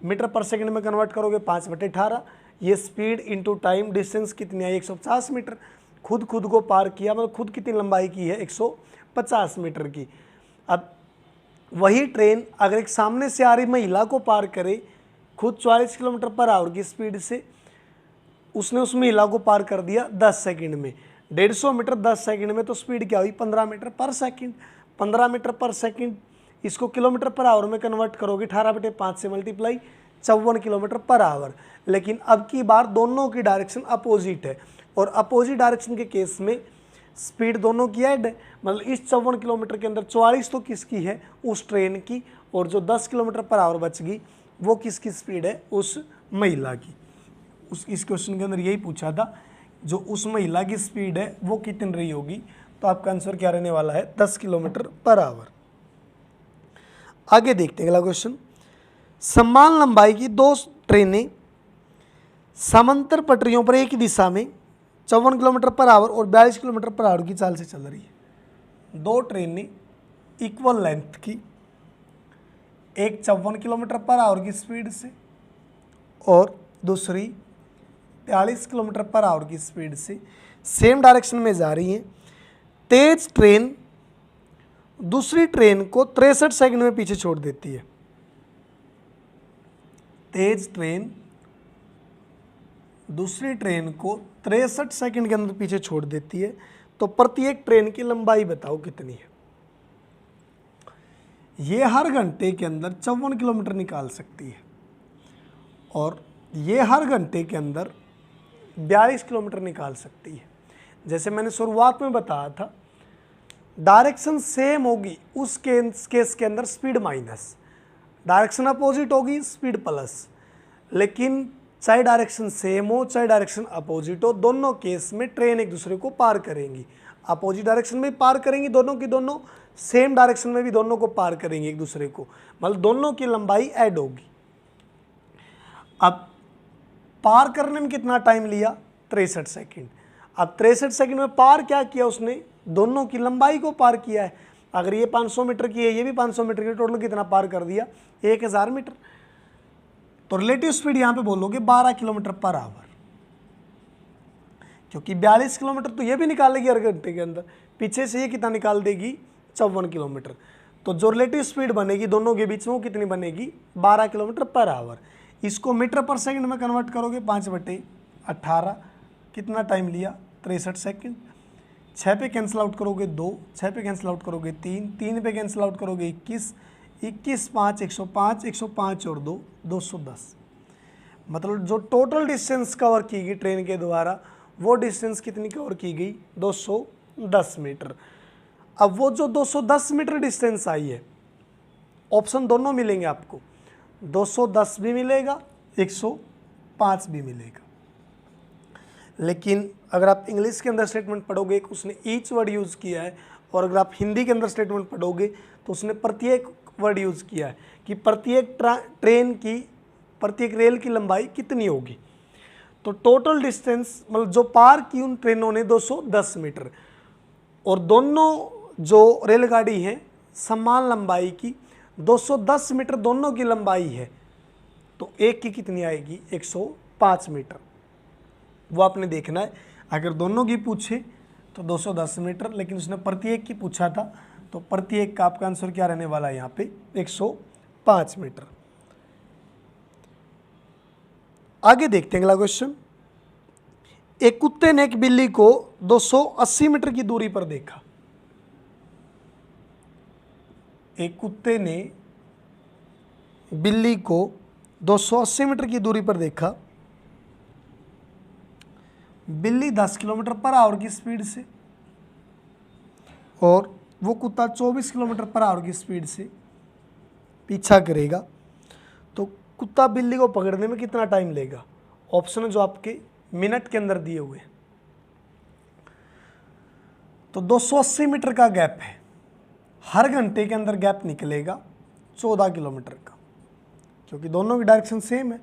मीटर पर सेकंड में कन्वर्ट करोगे 5/18, ये स्पीड इंटू टाइम, डिस्टेंस कितनी आई, 150 मीटर। खुद को पार किया, मतलब खुद कितनी लंबाई की है, 150 मीटर की। अब वही ट्रेन अगर एक सामने से आ रही महिला को पार करे, खुद 44 किलोमीटर पर आवर की स्पीड से, उसने उस महिला को पार कर दिया 10 सेकंड में, 150 मीटर 10 सेकंड में, तो स्पीड क्या हुई, 15 मीटर पर सेकंड। 15 मीटर पर सेकंड, इसको किलोमीटर पर आवर में कन्वर्ट करोगे 18/5 से मल्टीप्लाई, 54 किलोमीटर पर आवर। लेकिन अब की बार दोनों की डायरेक्शन अपोजिट है, और अपोजिट डायरेक्शन के केस में स्पीड दोनों की ऐड है। मतलब इस 54 किलोमीटर के अंदर 44 तो किसकी है, उस ट्रेन की, और जो 10 किलोमीटर पर आवर बच गई वो किसकी स्पीड है, उस महिला की। इस क्वेश्चन के अंदर यही पूछा था, जो उस महिला की स्पीड है वो कितनी रही होगी। तो आपका आंसर क्या रहने वाला है, 10 किलोमीटर पर आवर। आगे देखते हैं अगला क्वेश्चन। समान लंबाई की 2 ट्रेनें समांतर पटरियों पर एक ही दिशा में 54 किलोमीटर पर आवर और 42 किलोमीटर पर आवर की चाल से चल रही है। 2 ट्रेनें इक्वल लेंथ की, एक 54 किलोमीटर पर आवर की स्पीड से और दूसरी 42 किलोमीटर पर आवर की स्पीड से सेम डायरेक्शन में जा रही हैं। तेज ट्रेन दूसरी ट्रेन को 63 सेकंड में पीछे छोड़ देती है। तेज ट्रेन दूसरी ट्रेन को 63 सेकंड के अंदर पीछे छोड़ देती है। तो प्रत्येक ट्रेन की लंबाई बताओ कितनी है। ये हर घंटे के अंदर 54 किलोमीटर निकाल सकती है, और ये हर घंटे के अंदर 42 किलोमीटर निकाल सकती है। जैसे मैंने शुरुआत में बताया था, डायरेक्शन सेम होगी उस केस के अंदर स्पीड माइनस, डायरेक्शन अपोजिट होगी स्पीड प्लस। लेकिन चाहे डायरेक्शन सेम हो चाहे डायरेक्शन अपोजिट हो, दोनों केस में ट्रेन एक दूसरे को पार करेंगी। अपोजिट डायरेक्शन में पार करेंगी दोनों की दोनों, सेम डायरेक्शन में भी दोनों को पार करेंगे एक दूसरे को, मतलब दोनों की लंबाई ऐड होगी। अब पार करने में कितना टाइम लिया, 63 सेकंड। अब 63 सेकंड में पार क्या किया उसने, दोनों की लंबाई को पार किया है। अगर ये 500 मीटर की है, ये भी 500 मीटर की, टोटल कितना पार कर दिया, 1000 मीटर। तो रिलेटिव स्पीड यहाँ पे बोलोगे 12 किलोमीटर पर आवर, क्योंकि 42 किलोमीटर तो ये भी निकालेगी हर घंटे के अंदर, पीछे से ये कितना निकाल देगी, 54 किलोमीटर। तो जो रिलेटिव स्पीड बनेगी दोनों के बीच में वो कितनी बनेगी, 12 किलोमीटर पर आवर। इसको मीटर पर सेकंड में कन्वर्ट करोगे 5/18, कितना टाइम लिया, 63 सेकंड। 6 पे कैंसिल आउट करोगे 2, 6 पे कैंसिल आउट करोगे 3, 3 पे कैंसिल आउट करोगे 21, 21 5 105, 105 और 2 210। मतलब जो टोटल डिस्टेंस कवर की गई ट्रेन के द्वारा वो डिस्टेंस कितनी कवर की गई, 210 मीटर। अब वो जो 210 मीटर डिस्टेंस आई है, ऑप्शन दोनों मिलेंगे आपको, 210 भी मिलेगा, 105 भी मिलेगा। लेकिन अगर आप इंग्लिश के अंदर स्टेटमेंट पढ़ोगे उसने ईच वर्ड यूज़ किया है, और अगर आप हिंदी के अंदर स्टेटमेंट पढ़ोगे तो उसने प्रत्येक वर्ड यूज़ किया है कि प्रत्येक ट्रेन की, प्रत्येक रेल की लंबाई कितनी होगी। तो टोटल डिस्टेंस मतलब जो पार की उन ट्रेनों ने 210 मीटर, और दोनों जो रेलगाड़ी हैं समान लंबाई की, 210 मीटर दोनों की लंबाई है, तो एक की कितनी आएगी, 105 मीटर। वो आपने देखना है। अगर दोनों की पूछे तो 210 मीटर, लेकिन उसने प्रत्येक की पूछा था तो प्रत्येक का आपका आंसर क्या रहने वाला है यहाँ पे, 105 मीटर। आगे देखते हैं अगला क्वेश्चन। एक कुत्ते ने एक बिल्ली को 280 मीटर की दूरी पर देखा। एक कुत्ते ने बिल्ली को 280 मीटर की दूरी पर देखा। बिल्ली 10 किलोमीटर पर आवर की स्पीड से और वो कुत्ता 24 किलोमीटर पर आवर की स्पीड से पीछा करेगा, तो कुत्ता बिल्ली को पकड़ने में कितना टाइम लेगा। ऑप्शन है जो आपके मिनट के अंदर दिए हुए हैं। तो 280 मीटर का गैप है, हर घंटे के अंदर गैप निकलेगा 14 किलोमीटर का, क्योंकि दोनों की डायरेक्शन सेम है।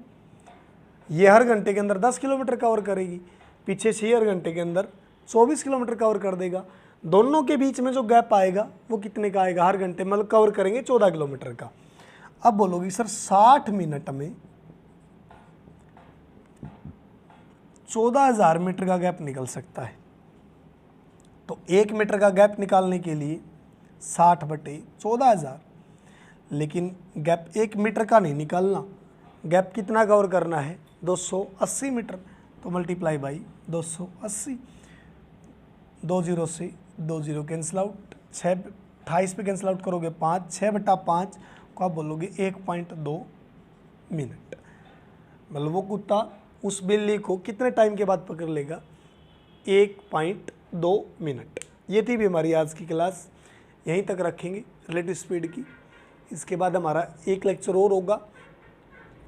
ये हर घंटे के अंदर 10 किलोमीटर कवर करेगी, पीछे से हर घंटे के अंदर 24 किलोमीटर कवर कर देगा। दोनों के बीच में जो गैप आएगा वो कितने का आएगा, हर घंटे मतलब कवर करेंगे 14 किलोमीटर का। अब बोलोगी सर 60 मिनट में 14,000 मीटर का गैप निकल सकता है, तो 1 मीटर का गैप निकालने के लिए 60/14,000, लेकिन गैप 1 मीटर का नहीं निकालना, गैप कितना कवर करना है, 280 मीटर, तो मल्टीप्लाई बाई 280। 2 0 से 2 0 कैंसिल आउट, 28 पे कैंसिल आउट करोगे 5, 6/5 को आप बोलोगे 1.2 मिनट। मतलब वो कुत्ता उस बिल्ली को कितने टाइम के बाद पकड़ लेगा, 1.2 मिनट। ये थी भी हमारी आज की क्लास, यहीं तक रखेंगे रिलेटिव स्पीड की। इसके बाद हमारा एक लेक्चर और होगा,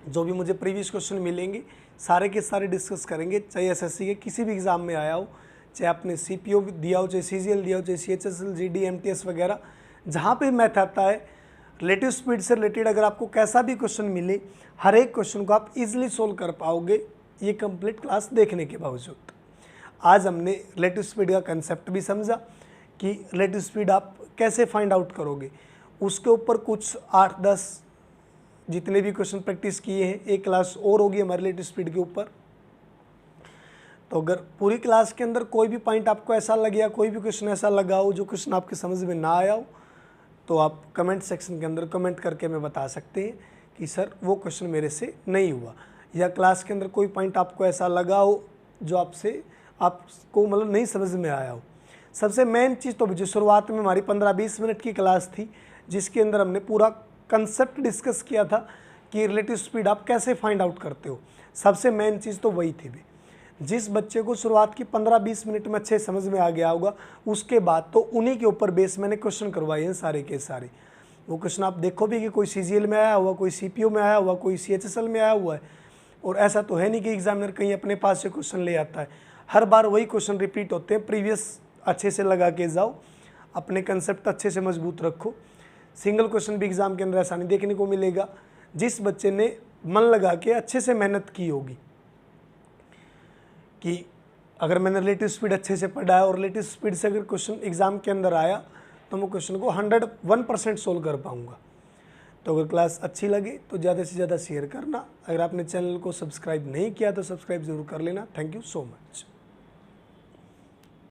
जो भी मुझे प्रीवियस क्वेश्चन मिलेंगे सारे के सारे डिस्कस करेंगे, चाहे एसएससी के किसी भी एग्ज़ाम में आया हो, चाहे आपने सीपीओ दिया हो, चाहे सीजीएल दिया हो, चाहे सीएचएसएल, जीडी, एमटीएस वगैरह, जहाँ पे मैथ आता है रिलेटिव स्पीड से रिलेटेड अगर आपको कैसा भी क्वेश्चन मिले, हर एक क्वेश्चन को आप इजीली सोल्व कर पाओगे ये कंप्लीट क्लास देखने के बावजूद। आज हमने रिलेटिव स्पीड का कंसेप्ट भी समझा कि रिलेटिव स्पीड आप कैसे फाइंड आउट करोगे, उसके ऊपर कुछ 8-10 जितने भी क्वेश्चन प्रैक्टिस किए हैं, एक क्लास और होगी हमारे रिलेटिव स्पीड के ऊपर। तो अगर पूरी क्लास के अंदर कोई भी पॉइंट आपको ऐसा लगे या कोई भी क्वेश्चन ऐसा लगा हो जो क्वेश्चन आपके समझ में ना आया हो, तो आप कमेंट सेक्शन के अंदर कमेंट करके हमें बता सकते हैं कि सर वो क्वेश्चन मेरे से नहीं हुआ, या क्लास के अंदर कोई पॉइंट आपको ऐसा लगा हो जो आपको मतलब नहीं समझ में आया हो। सबसे मेन चीज़ तो जो शुरुआत में हमारी 15-20 मिनट की क्लास थी, जिसके अंदर हमने पूरा कंसेप्ट डिस्कस किया था कि रिलेटिव स्पीड आप कैसे फाइंड आउट करते हो, सबसे मेन चीज़ तो वही थी भी। जिस बच्चे को शुरुआत की 15-20 मिनट में अच्छे समझ में आ गया होगा, उसके बाद तो उन्हीं के ऊपर बेस मैंने क्वेश्चन करवाए हैं सारे के सारे। वो क्वेश्चन आप देखो भी कि कोई सीजीएल में आया हुआ, कोई सीपीओ में आया हुआ, कोई सीएचएसएल में आया हुआ है, और ऐसा तो है नहीं कि एग्जामिनर कहीं अपने पास से क्वेश्चन ले आता है, हर बार वही क्वेश्चन रिपीट होते हैं। प्रीवियस अच्छे से लगा के जाओ, अपने कंसेप्ट अच्छे से मजबूत रखो। सिंगल क्वेश्चन भी एग्जाम के अंदर ऐसा नहीं देखने को मिलेगा। जिस बच्चे ने मन लगा के अच्छे से मेहनत की होगी कि अगर मैंने रिलेटिव स्पीड अच्छे से पढ़ा है और रिलेटिव स्पीड से अगर क्वेश्चन एग्जाम के अंदर आया तो मैं क्वेश्चन को 101% सोल्व कर पाऊंगा। तो अगर क्लास अच्छी लगे तो ज़्यादा से ज़्यादा शेयर करना। अगर आपने चैनल को सब्सक्राइब नहीं किया तो सब्सक्राइब जरूर कर लेना। Thank you so much.